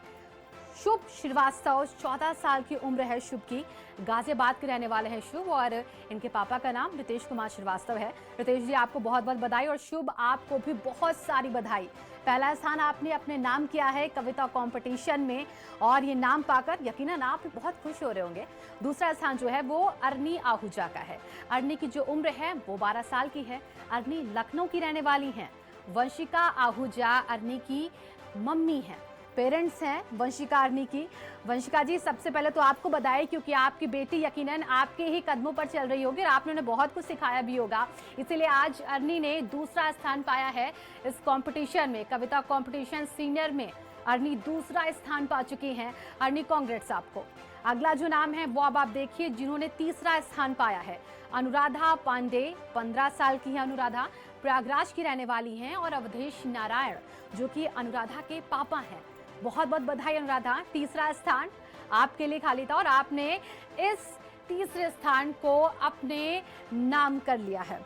शुभ श्रीवास्तव, 14 साल की उम्र है शुभ की, गाजियाबाद के रहने वाले हैं शुभ और इनके पापा का नाम रितेश कुमार श्रीवास्तव है। रितेश जी आपको बहुत बहुत बधाई और शुभ आपको भी बहुत सारी बधाई। पहला स्थान आपने अपने नाम किया है कविता कंपटीशन में और ये नाम पाकर यकीनन आप बहुत खुश हो रहे होंगे। दूसरा स्थान जो है वो अरनी आहूजा का है। अरनी की जो उम्र है वो 12 साल की है। अरनी लखनऊ की रहने वाली हैं। वंशिका आहूजा अरनी की मम्मी है, पेरेंट्स हैं वंशिका अरनी की। वंशिका जी सबसे पहले तो आपको बधाई, क्योंकि आपकी बेटी यकीनन आपके ही कदमों पर चल रही होगी और आपने उन्हें बहुत कुछ सिखाया भी होगा। इसीलिए आज अरनी ने दूसरा स्थान पाया है इस कंपटीशन में, कविता कंपटीशन सीनियर में अरनी दूसरा स्थान पा चुकी हैं। अरनी कांग्रेट्स आपको। अगला जो नाम है वो अब आप देखिए, जिन्होंने तीसरा स्थान पाया है अनुराधा पांडे, 15 साल की है अनुराधा, प्रयागराज की रहने वाली हैं और अवधेश नारायण जो कि अनुराधा के पापा हैं। बहुत बहुत बधाई अनुराधा, तीसरा स्थान आपके लिए खाली था और आपने इस तीसरे स्थान को अपने नाम कर लिया है।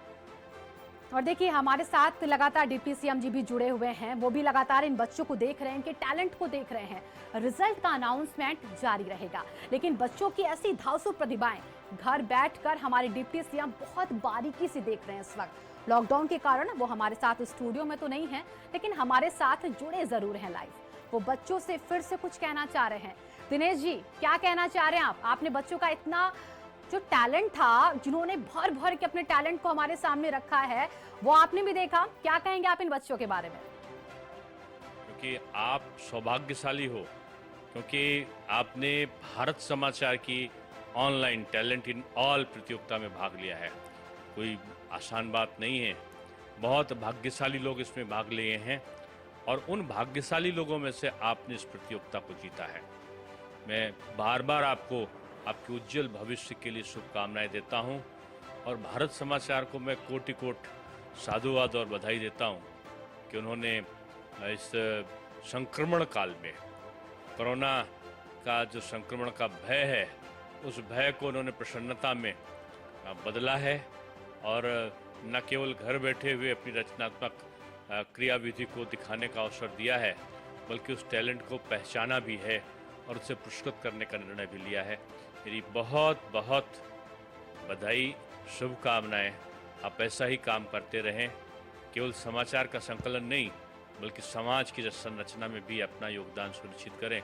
और देखिए हमारे साथ लगातार डिप्टी सीएम जी भी जुड़े हुए हैं, वो भी लगातार इन बच्चों को देख रहे हैं, इनके टैलेंट को देख रहे हैं। रिजल्ट का अनाउंसमेंट जारी रहेगा, लेकिन बच्चों की ऐसी धांसू प्रतिभाएं घर बैठकर हमारे डिप्टी सीएम बहुत बारीकी से देख रहे हैं। इस वक्त लॉकडाउन के कारण वो हमारे साथ स्टूडियो में तो नहीं है, लेकिन हमारे साथ जुड़े जरूर हैं लाइव। वो बच्चों से फिर से कुछ कहना चाह रहे हैं। दिनेश जी क्या कहना चाह रहे हैं आप? आपने बच्चों का इतना जो टैलेंट था, जिन्होंने भर भर के अपने टैलेंट को हमारे सामने रखा है, वो आपने भी देखा। क्या कहेंगे आप इन बच्चों के बारे में? क्योंकि आप सौभाग्यशाली हो, क्योंकि आपने भारत समाचार की ऑनलाइन टैलेंट इन ऑल प्रतियोगिता में भाग लिया है। कोई आसान बात नहीं है। बहुत भाग्यशाली लोग इसमें भाग लिए हैं और उन भाग्यशाली लोगों में से आपने इस प्रतियोगिता को जीता है। मैं बार बार आपको आपके उज्जवल भविष्य के लिए शुभकामनाएं देता हूं और भारत समाचार को मैं कोटि कोट साधुवाद और बधाई देता हूं कि उन्होंने इस संक्रमण काल में, कोरोना का जो संक्रमण का भय है, उस भय को उन्होंने प्रसन्नता में बदला है और न केवल घर बैठे हुए अपनी रचनात्मक क्रियाविधि को दिखाने का अवसर दिया है, बल्कि उस टैलेंट को पहचाना भी है और उसे पुरस्कृत करने का निर्णय भी लिया है। मेरी बहुत बहुत बधाई, शुभकामनाएं। आप ऐसा ही काम करते रहें, केवल समाचार का संकलन नहीं बल्कि समाज की संरचना में भी अपना योगदान सुनिश्चित करें,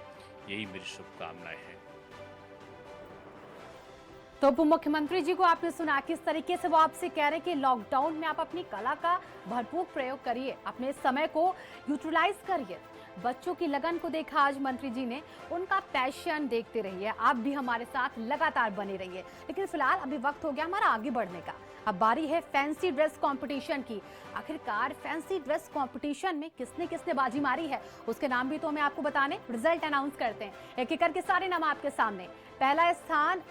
यही मेरी शुभकामनाएं हैं। तो उप मुख्यमंत्री जी को आपने सुना किस तरीके से वो आपसे कह रहे हैं कि लॉकडाउन में आप अपनी कला का भरपूर प्रयोग करिए, अपने समय को यूटिलाइज करिए। बच्चों की लगन को देखा आज मंत्री जी ने, उनका पैशन देखते रहिए। आप भी हमारे साथ लगातार बने रहिए। लेकिन फिलहाल अभी वक्त हो गया हमारा आगे बढ़ने का। अब बारी है फैंसी ड्रेस कंपटीशन की। आखिरकार फैंसी ड्रेस कंपटीशन में किसने किसने बाजी मारी है, उसके नाम भी तो हमें आपको बताने, रिजल्ट अनाउंस करते हैं। एक एक करके सारे नाम आपके सामने। पहला स्थान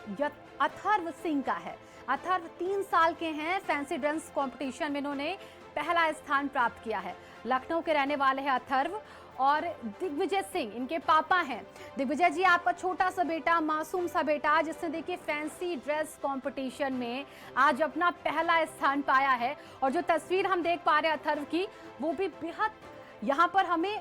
अथर्व सिंह का है। अथर्व 3 साल के हैं। फैंसी ड्रेस कंपटीशन में इन्होंने पहला स्थान प्राप्त किया है। लखनऊ के रहने वाले हैं अथर्व और दिग्विजय सिंह इनके पापा हैं। दिग्विजय जी आपका छोटा सा बेटा, मासूम सा बेटा, जिसने देखिए फैंसी ड्रेस कंपटीशन में आज अपना पहला स्थान पाया है। और जो तस्वीर हम देख पा रहे हैं अथर्व की, वो भी बेहद यहाँ पर हमें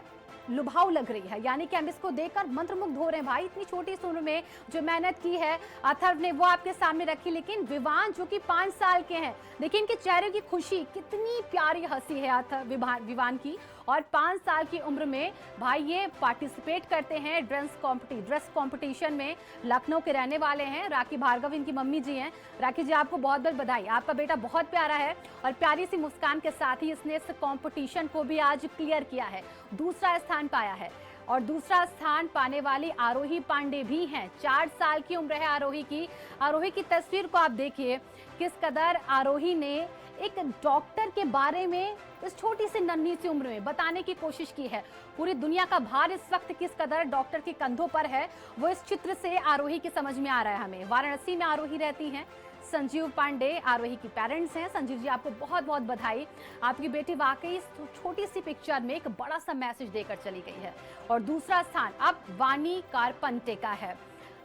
लुभाऊ लग रही है, यानी कि हम इसको देखकर मंत्रमुग्ध हो रहे हैं। भाई इतनी छोटी सी उम्र में जो मेहनत की है अथर्व ने वो आपके सामने रखी, लेकिन विवान जो कि 5 साल के हैं, देखिए इनके चेहरे की खुशी, कितनी प्यारी हंसी है विवान की। और 5 साल की उम्र में भाई ये पार्टिसिपेट करते हैं ड्रेस कॉम्पिटिशन में। लखनऊ के रहने वाले हैं, राखी भार्गव इनकी मम्मी जी हैं। राखी जी आपको बहुत बहुत बधाई, आपका बेटा बहुत प्यारा है और प्यारी सी मुस्कान के साथ ही इसने इस कॉम्पिटिशन को भी आज क्लियर किया है, दूसरा स्थान पाया है। और दूसरा स्थान पाने वाली आरोही पांडे भी हैं, 4 साल की उम्र है आरोही की तस्वीर को आप देखिए, किस कदर आरोही ने एक डॉक्टर के बारे में इस छोटी सी नन्ही सी उम्र में बताने की कोशिश की है। पूरी दुनिया का भार इस वक्त किस कदर डॉक्टर के कंधों पर है, वो इस चित्र से आरोही की समझ में आ रहा है हमें। वाराणसी में आरोही रहती हैं। संजीव पांडे आरोही की पेरेंट्स हैं। संजीव जी आपको बहुत बहुत बधाई, आपकी बेटी वाकई इस छोटी सी पिक्चर में एक बड़ा सा मैसेज देकर चली गई है। और दूसरा स्थान अब वानी कारपंटे का है।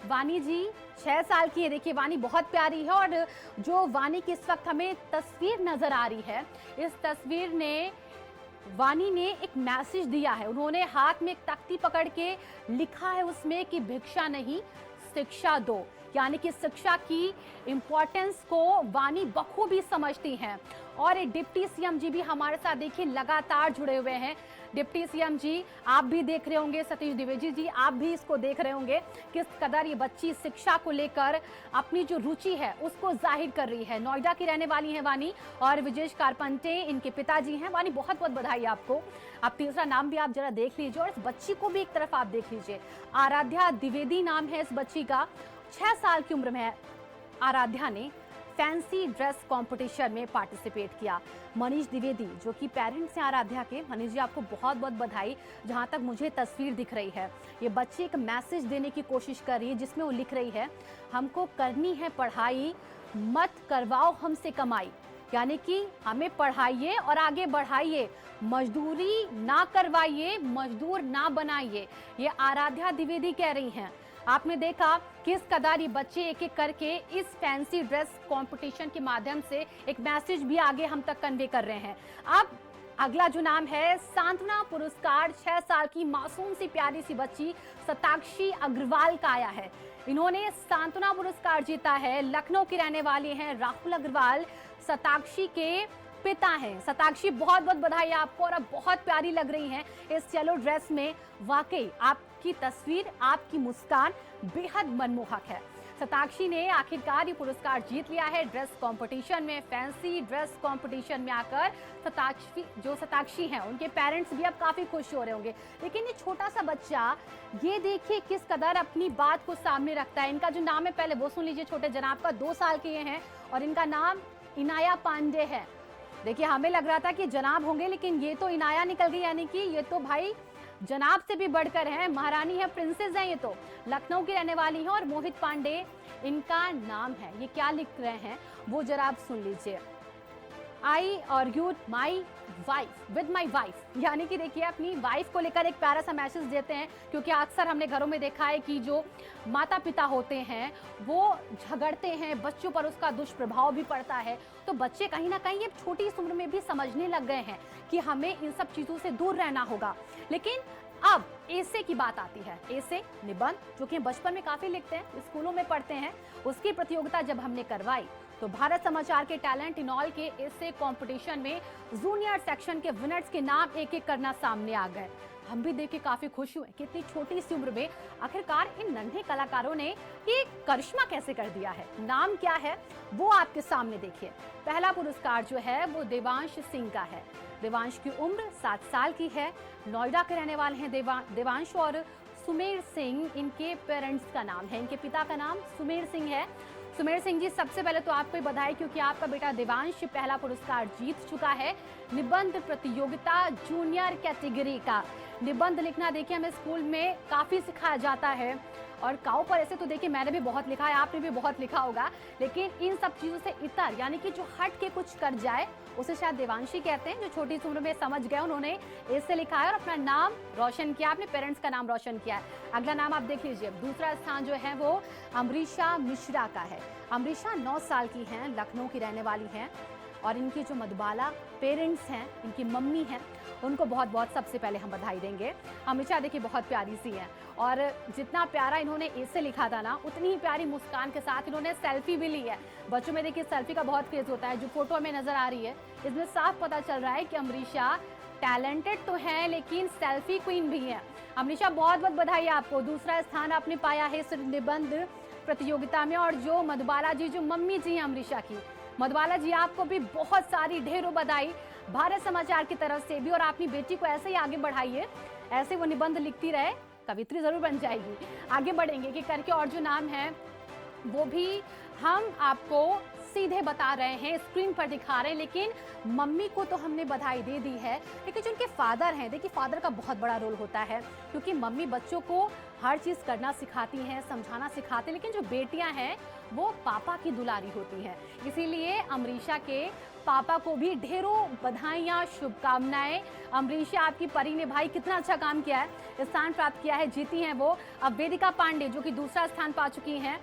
वानी जी 6 साल की है, देखिए वानी बहुत प्यारी है। और जो वानी की इस वक्त हमें तस्वीर नजर आ रही है, इस तस्वीर ने वानी ने एक मैसेज दिया है। उन्होंने हाथ में एक तख्ती पकड़ के लिखा है उसमें कि भिक्षा नहीं शिक्षा दो, यानी कि शिक्षा की इम्पोर्टेंस को वानी बखूबी समझती हैं। और डिप्टी सीएम जी भी हमारे साथ देखिए लगातार जुड़े हुए हैं। डिप्टी सीएम जी आप भी देख रहे होंगे, सतीश द्विवेदी जी आप भी इसको देख रहे होंगे, किस कदर ये बच्ची शिक्षा को लेकर अपनी जो रुचि है उसको जाहिर कर रही है। नोएडा की रहने वाली हैं वानी और विजेश कारपंटे इनके पिताजी हैं। वानी बहुत बहुत बधाई आपको। आप तीसरा नाम भी आप जरा देख लीजिए और इस बच्ची को भी एक तरफ आप देख लीजिए। आराध्या द्विवेदी नाम है इस बच्ची का, 6 साल की उम्र में आराध्या ने फैंसी ड्रेस कंपटीशन में पार्टिसिपेट किया। मनीष द्विवेदी जो कि पेरेंट्स हैं आराध्या के, मनीष जी आपको बहुत बहुत बधाई। जहां तक मुझे तस्वीर दिख रही है, ये बच्ची एक मैसेज देने की कोशिश कर रही है जिसमें वो लिख रही है, हमको करनी है पढ़ाई, मत करवाओ हमसे कमाई, यानी कि हमें पढ़ाइए और आगे बढ़ाइए, मजदूरी ना करवाइए, मजदूर ना बनाइए। ये आराध्या द्विवेदी कह रही हैं। आपने देखा किस कदर ये बच्चे एक एक करके इस फैंसी ड्रेस कंपटीशन के माध्यम से एक मैसेज भी आगे हम तक कन्वे कर रहे हैं। अब अगला जो नाम है सांत्वना पुरस्कार, 6 साल की मासूम सी प्यारी सी बच्ची शताक्षी अग्रवाल का आया है। इन्होंने सांत्वना पुरस्कार जीता है। लखनऊ की रहने वाली हैं राहुल अग्रवाल, शताक्षी के पिता हैं। शताक्षी बहुत बहुत बधाई आपको और अब बहुत प्यारी लग रही हैं इस येलो ड्रेस में। वाकई आपकी तस्वीर, आपकी मुस्कान बेहद मनमोहक है। शताक्षी ने आखिरकार ये पुरस्कार जीत लिया है ड्रेस कंपटीशन में, फैंसी ड्रेस कंपटीशन में आकर। शताक्षी हैं उनके पेरेंट्स भी अब काफी खुश हो रहे होंगे। लेकिन ये छोटा सा बच्चा, ये देखिए किस कदर अपनी बात को सामने रखता है। इनका जो नाम है पहले वो सुन लीजिए, छोटे जनाब का, 2 साल के ये हैं और इनका नाम इनाया पांडे है। देखिए हमें लग रहा था कि जनाब होंगे, लेकिन ये तो इनाया निकल गई, यानी कि ये तो भाई जनाब से भी बढ़कर है, महारानी है, प्रिंसेस है। ये तो लखनऊ की रहने वाली हैं और मोहित पांडे इनका नाम है। ये क्या लिख रहे हैं वो जरा आप सुन लीजिए। I argued my wife with my wife, यानी कि देखिए अपनी वाइफ को लेकर एक प्यारा सा मैसेज देते हैं, क्योंकि अक्सर हमने घरों में देखा है कि जो माता पिता होते हैं वो झगड़ते हैं, बच्चों पर उसका दुष्प्रभाव भी पड़ता है। तो बच्चे कहीं ना कहीं ये छोटी इस उम्र में भी समझने लग गए हैं कि हमें इन सब चीज़ों से दूर रहना होगा। लेकिन अब ऐसे की बात आती है, ऐसे निबंध जो कि बचपन में काफ़ी लिखते हैं, स्कूलों में पढ़ते हैं, उसकी प्रतियोगिता जब हमने करवाई तो भारत समाचार के टैलेंट इन ऑल के ऐसे कंपटीशन में जूनियर सेक्शन के विनर्स के नाम एक एक करना सामने आ गए। हम भी देख के काफी खुश हुए कि इतनी छोटी सी उम्र में आखिरकार इन नन्हे कलाकारों ने ये करिश्मा कैसे कर दिया है। नाम क्या है वो आपके सामने देखिए। पहला पुरस्कार जो है वो देवांश सिंह का है। देवांश की उम्र 7 साल की है, नोएडा के रहने वाले हैं देवांश और सुमेर सिंह इनके पेरेंट्स का नाम है, इनके पिता का नाम सुमेर सिंह है। सुमेर सिंह जी सबसे पहले तो आपको बधाई, क्योंकि आपका बेटा देवांश पहला पुरस्कार जीत चुका है निबंध प्रतियोगिता जूनियर कैटेगरी का। निबंध लिखना देखिए हमें स्कूल में काफ़ी सिखाया जाता है और काऊ पर ऐसे तो देखिए मैंने भी बहुत लिखा है, आपने भी बहुत लिखा होगा, लेकिन इन सब चीज़ों से इतर यानी कि जो हट के कुछ कर जाए उसे शायद देवांशी कहते हैं। जो छोटी सी उम्र में समझ गए उन्होंने इससे लिखा है और अपना नाम रोशन किया, अपने पेरेंट्स का नाम रोशन किया है। अगला नाम आप देख लीजिए। दूसरा स्थान जो है वो अमरीशा मिश्रा का है। अमरीशा 9 साल की हैं, लखनऊ की रहने वाली हैं। और इनकी जो मधुबाला पेरेंट्स हैं, इनकी मम्मी हैं, उनको बहुत बहुत सबसे पहले हम बधाई देंगे। अमृता देखिए बहुत प्यारी सी है और जितना प्यारा इन्होंने ए से लिखा था ना, उतनी ही प्यारी मुस्कान के साथ इन्होंने सेल्फी भी ली है। बच्चों में देखिए सेल्फी का बहुत क्रेज होता है। जो फोटो हमें नजर आ रही है इसमें साफ पता चल रहा है कि अमरीशा टैलेंटेड तो है लेकिन सेल्फी क्वीन भी है। अमरीशा बहुत बहुत बधाई आपको, दूसरा स्थान आपने पाया है इस निबंध प्रतियोगिता में। और जो मधुबाला जी, जो मम्मी जी हैं अमरीशा की, मधुबाला जी आपको भी बहुत सारी ढेरों बधाई भारत समाचार की तरफ से भी। और अपनी बेटी को ऐसे ही आगे बढ़ाइए, ऐसे वो निबंध लिखती रहे, कवित्री जरूर बन जाएगी। आगे बढ़ेंगे कि करके और जो नाम है वो भी हम आपको सीधे बता रहे हैं, स्क्रीन पर दिखा रहे हैं। लेकिन मम्मी को तो हमने बधाई दे दी है, लेकिन जो उनके फादर हैं, देखिए फादर का बहुत बड़ा रोल होता है क्योंकि मम्मी बच्चों को हर चीज़ करना सिखाती हैं, समझाना सिखाती हैं, लेकिन जो बेटियां हैं वो पापा की दुलारी होती हैं। इसीलिए अमरीशा के पापा को भी ढेरों बधाइयाँ, शुभकामनाएं। अमरीशा आपकी परी ने भाई कितना अच्छा काम किया है, स्थान प्राप्त किया है, जीती हैं वो। अब वेदिका पांडे जो कि दूसरा स्थान पा चुकी हैं,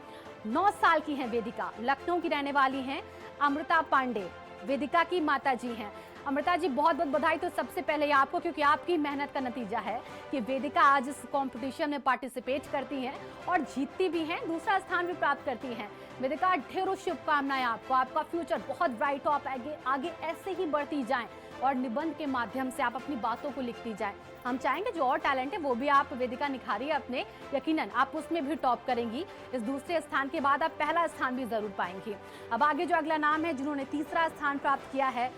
9 साल की हैं वेदिका, लखनऊ की रहने वाली हैं। अमृता पांडे वेदिका की माता जी हैं। अमृता जी बहुत बहुत बधाई तो सबसे पहले आपको, क्योंकि आपकी मेहनत का नतीजा है कि वेदिका आज इस कंपटीशन में पार्टिसिपेट करती हैं और जीतती भी हैं, दूसरा स्थान भी प्राप्त करती हैं। वेदिका ढेरों शुभकामनाएं आपको, आपका फ्यूचर बहुत ब्राइट हो, आप आगे ऐसे ही बढ़ती जाएं और निबंध के माध्यम से आप अपनी बातों को लिखती जाएं। हम चाहेंगे जो और टैलेंट है वो भी आप वेदिका निखारिए अपने, यकीनन आप उसमें भी टॉप करेंगी। इस दूसरे स्थान के बाद आप पहला स्थान भी जरूर पाएंगी। अब आगे जो अगला नाम है जिन्होंने तीसरा स्थान प्राप्त किया है,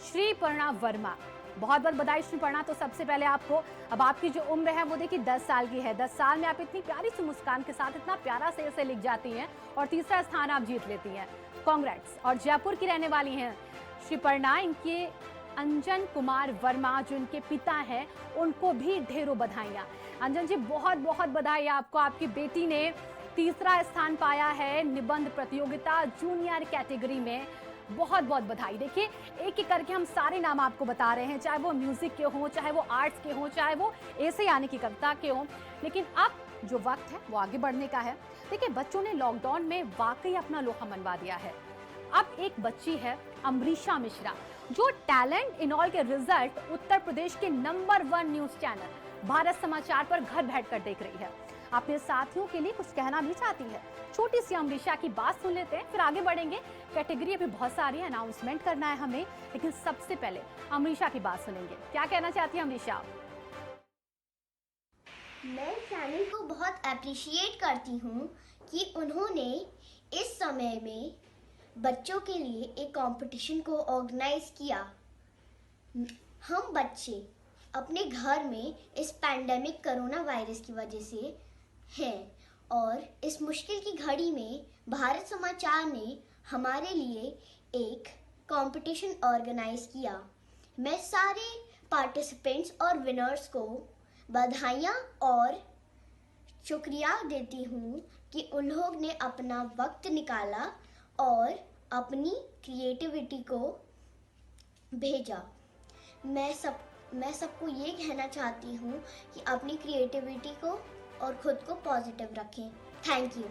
श्रीपर्णा वर्मा। बहुत बहुत बधाई श्रीपर्णा तो सबसे पहले आपको। अब आपकी जो उम्र है वो देखिए 10 साल की है। 10 साल में आप इतनी प्यारी सी मुस्कान के साथ इतना प्यारा से ऐसे लिख जाती हैं और तीसरा स्थान आप जीत लेती हैं। कांग्रेट्स। और जयपुर की रहने वाली हैं श्रीपर्णा, इनके अंजन कुमार वर्मा जो इनके पिता हैं उनको भी ढेरों बधाइयाँ। अंजन जी बहुत बहुत बधाई आपको, आपकी बेटी ने तीसरा स्थान पाया है निबंध प्रतियोगिता जूनियर कैटेगरी में। बहुत बहुत बधाई। देखिए एक एक करके हम सारे नाम आपको बता रहे हैं, चाहे वो म्यूजिक के हों, चाहे वो आर्ट्स के हों, चाहे वो ऐसे यानी की कविता के हों। लेकिन अब जो वक्त है वो आगे बढ़ने का है। देखिए बच्चों ने लॉकडाउन में वाकई अपना लोहा मनवा दिया है। अब एक बच्ची है अमरीशा मिश्रा जो टैलेंट इन ऑल के रिजल्ट उत्तर प्रदेश के नंबर 1 न्यूज चैनल भारत समाचार पर घर बैठकर देख रही है। अपने साथियों के लिए कुछ कहना भी चाहती है। छोटी सी अमरीशा की बात सुन लेते हैं, फिर आगे बढ़ेंगे। कैटेगरी अभी बहुत सारी है, अनाउंसमेंट करना है हमें, लेकिन सबसे पहले अमरीशा की बात सुनेंगे। क्या कहना चाहती है अमरीशा? मैं चैनल को बहुत अप्रिशिएट करती हूँ कि उन्होंने इस समय में बच्चों के लिए एक कंपटीशन को ऑर्गेनाइज किया। हम बच्चे अपने घर में इस पैंडेमिक कोरोना वायरस की वजह से हैं और इस मुश्किल की घड़ी में भारत समाचार ने हमारे लिए एक कंपटीशन ऑर्गेनाइज किया। मैं सारे पार्टिसिपेंट्स और विनर्स को बधाइयाँ और शुक्रिया देती हूँ कि उन लोग ने अपना वक्त निकाला और अपनी क्रिएटिविटी को भेजा। मैं सबको ये कहना चाहती हूँ कि अपनी क्रिएटिविटी को और खुद को पॉजिटिव रखें। Thank you.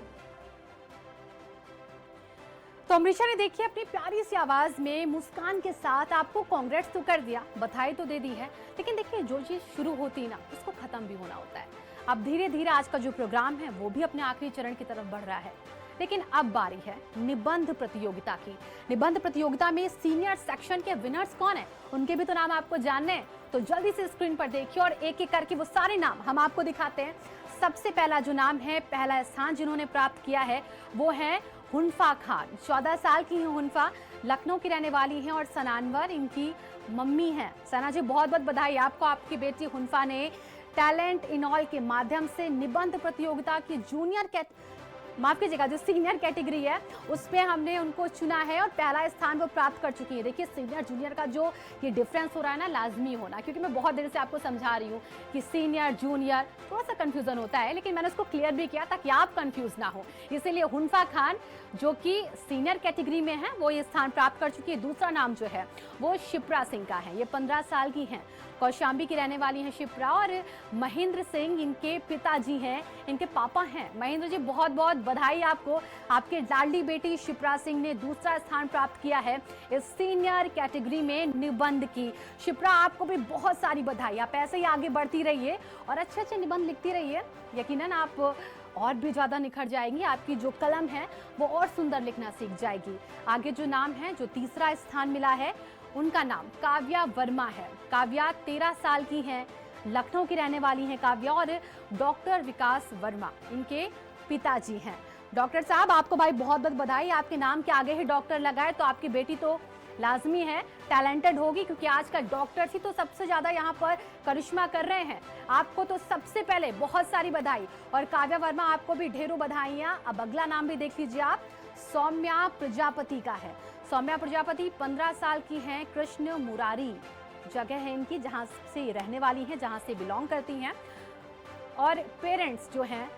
तो अमरीशा ने देखिए अपनी प्यारी सी आवाज में मुस्कान के साथ आपको कांग्रेट्स तो कर दिया, बधाई तो दे दी है, लेकिन देखिए जो चीज शुरू होती है ना उसको खत्म भी होना होता है। अब धीरे धीरे आज का जो प्रोग्राम है वो भी अपने आखिरी चरण की तरफ बढ़ रहा है। लेकिन अब बारी है निबंध प्रतियोगिता की। निबंध प्रतियोगिता में सीनियर सेक्शन के विनर्स कौन है, उनके भी तो नाम आपको जानने हैं, तो जल्दी से स्क्रीन पर देखिए और एक एक करके वो सारे नाम हम आपको दिखाते हैं। सबसे पहला जो नाम है, पहला स्थान जिन्होंने प्राप्त किया है वो है हुनफा खान। 14 साल की हैं हुनफा, लखनऊ की रहने वाली हैं और सनानवर इनकी मम्मी हैं। सना जी बहुत बहुत बधाई आपको, आपकी बेटी हुनफा ने टैलेंट इन ऑल के माध्यम से निबंध प्रतियोगिता की माफ कीजिएगा जो सीनियर कैटेगरी है उस पे हमने उनको चुना है और पहला स्थान वो प्राप्त कर चुकी है। देखिए सीनियर जूनियर का जो ये डिफरेंस हो रहा है ना, लाजमी होना, क्योंकि मैं बहुत देर से आपको समझा रही हूँ कि सीनियर जूनियर थोड़ा सा कंफ्यूजन होता है, लेकिन मैंने उसको क्लियर भी किया ताकि आप कंफ्यूज ना हो। इसीलिए हुनफा खान जो कि सीनियर कैटेगरी में है वो ये स्थान प्राप्त कर चुकी है। दूसरा नाम जो है वो शिप्रा सिंह का है, ये 15 साल की हैं, कौशाम्बी की रहने वाली हैं शिप्रा। और महेंद्र सिंह इनके पिताजी हैं, इनके पापा हैं। महेंद्र जी बहुत बहुत बधाई आपको। आपके लाडली बेटी शिप्रा सिंह ने दूसरा स्थान प्राप्त किया है इस सीनियर कैटेगरी में निबंध की। शिप्रा, आपको भी बहुत सारी बधाई। आप ऐसे ही आगे बढ़ती रहिए और अच्छे अच्छे निबंध लिखती रहिए। यकीनन आप और भी ज़्यादा निखर जाएंगी। आपकी जो कलम है वो और सुंदर लिखना सीख जाएगी। आगे जो नाम है, जो तीसरा स्थान मिला है, उनका नाम काव्या वर्मा है। काव्या 13 साल की हैं, लखनऊ की रहने वाली हैं काव्या, और डॉक्टर विकास वर्मा इनके पिताजी हैं। डॉक्टर साहब, आपको भाई बहुत बहुत बधाई। आपके नाम के आगे ही डॉक्टर लगा है तो आपकी बेटी तो लाजमी है टैलेंटेड होगी, क्योंकि आजकल डॉक्टर ही तो सबसे ज़्यादा यहाँ पर करिश्मा कर रहे हैं। आपको तो सबसे पहले बहुत सारी बधाई। और काव्या वर्मा, आपको भी ढेरों बधाइयाँ। अब अगला नाम भी देख लीजिए आप, सौम्या प्रजापति का है। सौम्या प्रजापति 15 साल की हैं, कृष्ण मुरारी जगह है इनकी, जहाँ से रहने वाली हैं, जहाँ से बिलोंग करती हैं। और पेरेंट्स जो हैं,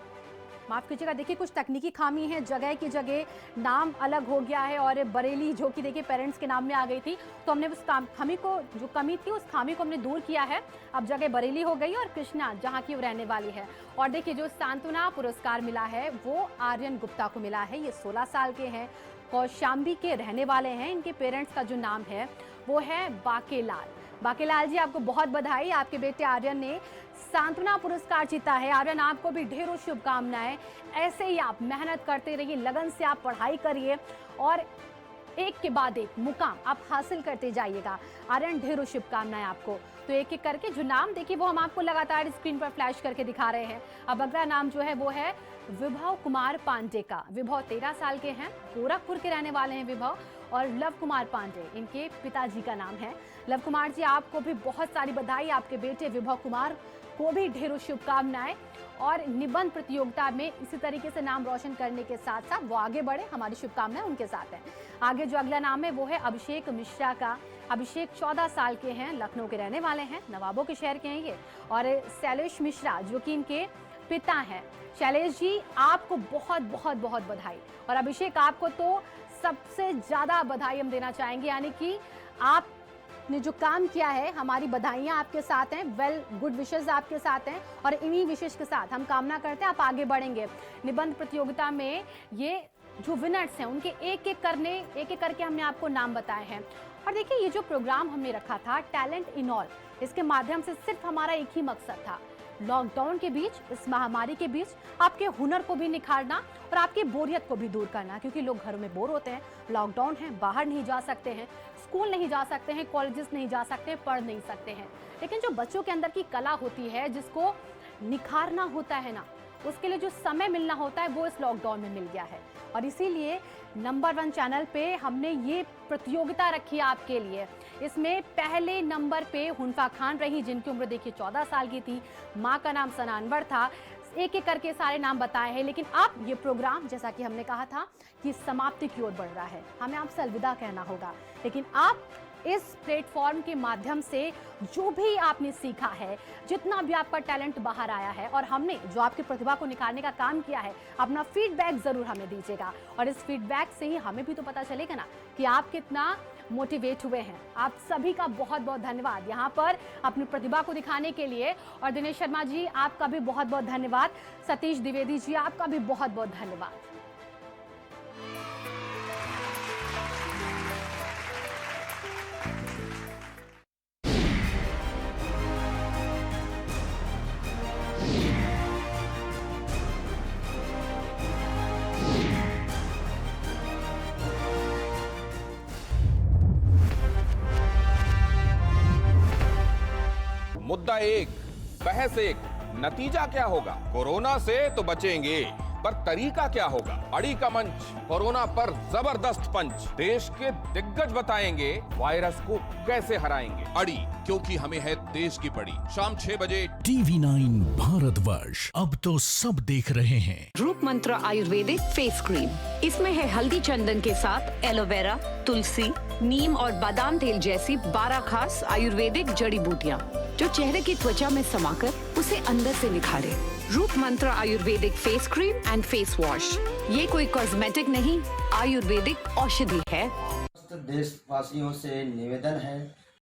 माफ़ कीजिएगा, देखिए कुछ तकनीकी खामी है, जगह की जगह नाम अलग हो गया है। और बरेली जो कि देखिए पेरेंट्स के नाम में आ गई थी, तो हमने उस खामी को, जो कमी थी उस खामी को हमने दूर किया है। अब जगह बरेली हो गई और कृष्णा जहाँ की वो रहने वाली है। और देखिए जो सांत्वना पुरस्कार मिला है वो आर्यन गुप्ता को मिला है। ये 16 साल के हैं, कौशाम्बी के रहने वाले हैं। इनके पेरेंट्स का जो नाम है वो है बाकेलाल। बाकेलाल जी, आपको बहुत बधाई। आपके बेटे आर्यन ने सांत्वना पुरस्कार जीता है। आर्यन, आपको भी ढेरों शुभकामनाएं। ऐसे ही आप मेहनत करते रहिए, लगन से आप पढ़ाई करिए और एक के बाद एक मुकाम आप हासिल करते जाइएगा। आर्यन, ढेरों शुभकामनाएं आपको। तो एक एक करके जो नाम देखिए वो हम आपको लगातार स्क्रीन पर फ्लैश करके दिखा रहे हैं। अब अगला नाम जो है वो है विभव कुमार पांडे का। विभव 13 साल के हैं, गोरखपुर के रहने वाले हैं विभव। और लव कुमार पांडे इनके पिताजी का नाम है। लव कुमार जी, आपको भी बहुत सारी बधाई। आपके बेटे विभव कुमार को भी ढेरों शुभकामनाएं। और निबंध प्रतियोगिता में इसी तरीके से नाम रोशन करने के साथ साथ वो आगे बढ़े, हमारी शुभकामनाएं उनके साथ हैं। आगे जो अगला नाम है वो है अभिषेक मिश्रा का। अभिषेक 14 साल के हैं, लखनऊ के रहने वाले हैं, नवाबों के शहर के हैं ये। और शैलेश मिश्रा जो कि इनके पिता हैं। शैलेश जी, आपको बहुत बहुत बहुत बधाई। और अभिषेक, आपको तो सबसे ज़्यादा बधाई हम देना चाहेंगे, यानी कि आपने जो काम किया है, हमारी बधाइयाँ आपके साथ हैं। वेल, गुड विशेस आपके साथ हैं और इन्हीं विशेष के साथ हम कामना करते हैं आप आगे बढ़ेंगे। निबंध प्रतियोगिता में ये जो विनर्स हैं उनके एक एक करके हमने आपको नाम बताए हैं। और देखिए ये जो प्रोग्राम हमने रखा था टैलेंट इन ऑल, इसके माध्यम से सिर्फ हमारा एक ही मकसद था, लॉकडाउन के बीच, इस महामारी के बीच आपके हुनर को भी निखारना और आपकी बोरियत को भी दूर करना। क्योंकि लोग घरों में बोर होते हैं, लॉकडाउन है, बाहर नहीं जा सकते हैं, स्कूल नहीं जा सकते हैं, कॉलेजेस नहीं जा सकते, पढ़ नहीं सकते हैं। लेकिन जो बच्चों के अंदर की कला होती है, जिसको निखारना होता है ना, उसके लिए जो समय मिलना होता है वो इस लॉकडाउन में मिल गया है। और इसीलिए नंबर 1 चैनल पे हमने ये प्रतियोगिता रखी है आपके लिए। इसमें पहले नंबर पे हुनफा खान रही, जिनकी उम्र देखिए 14 साल की थी, माँ का नाम सनानवर था। एक एक करके सारे नाम बताए हैं। लेकिन अब ये प्रोग्राम, जैसा कि हमने कहा था, कि समाप्ति की ओर बढ़ रहा है, हमें आपसे अलविदा कहना होगा। लेकिन आप इस प्लेटफॉर्म के माध्यम से जो भी आपने सीखा है, जितना भी आपका टैलेंट बाहर आया है और हमने जो आपकी प्रतिभा को निखारने का काम किया है, अपना फीडबैक ज़रूर हमें दीजिएगा। और इस फीडबैक से ही हमें भी तो पता चलेगा ना कि आप कितना मोटिवेट हुए हैं। आप सभी का बहुत बहुत धन्यवाद यहाँ पर अपनी प्रतिभा को दिखाने के लिए। और दिनेश शर्मा जी, आपका भी बहुत बहुत धन्यवाद। सतीश द्विवेदी जी, आपका भी बहुत बहुत धन्यवाद। मुद्दा एक, बहस एक, नतीजा क्या होगा? कोरोना से तो बचेंगे, पर तरीका क्या होगा? अड़ी का मंच, कोरोना पर जबरदस्त पंच। देश के दिग्गज बताएंगे वायरस को कैसे हराएंगे। अड़ी, क्योंकि हमें है देश की पड़ी। शाम 6 बजे TV9 भारतवर्ष, अब तो सब देख रहे हैं। रूप मंत्र आयुर्वेदिक फेस क्रीम, इसमें है हल्दी चंदन के साथ एलोवेरा, तुलसी, नीम और बादाम तेल जैसी 12 खास आयुर्वेदिक जड़ी बूटियाँ, जो चेहरे की त्वचा में समाकर उसे अंदर से निखारे। रूप मंत्र Ayurvedic face cream and face wash, ये कोई कॉस्मेटिक नहीं, आयुर्वेदिक औषधि है। देशवासियों से निवेदन है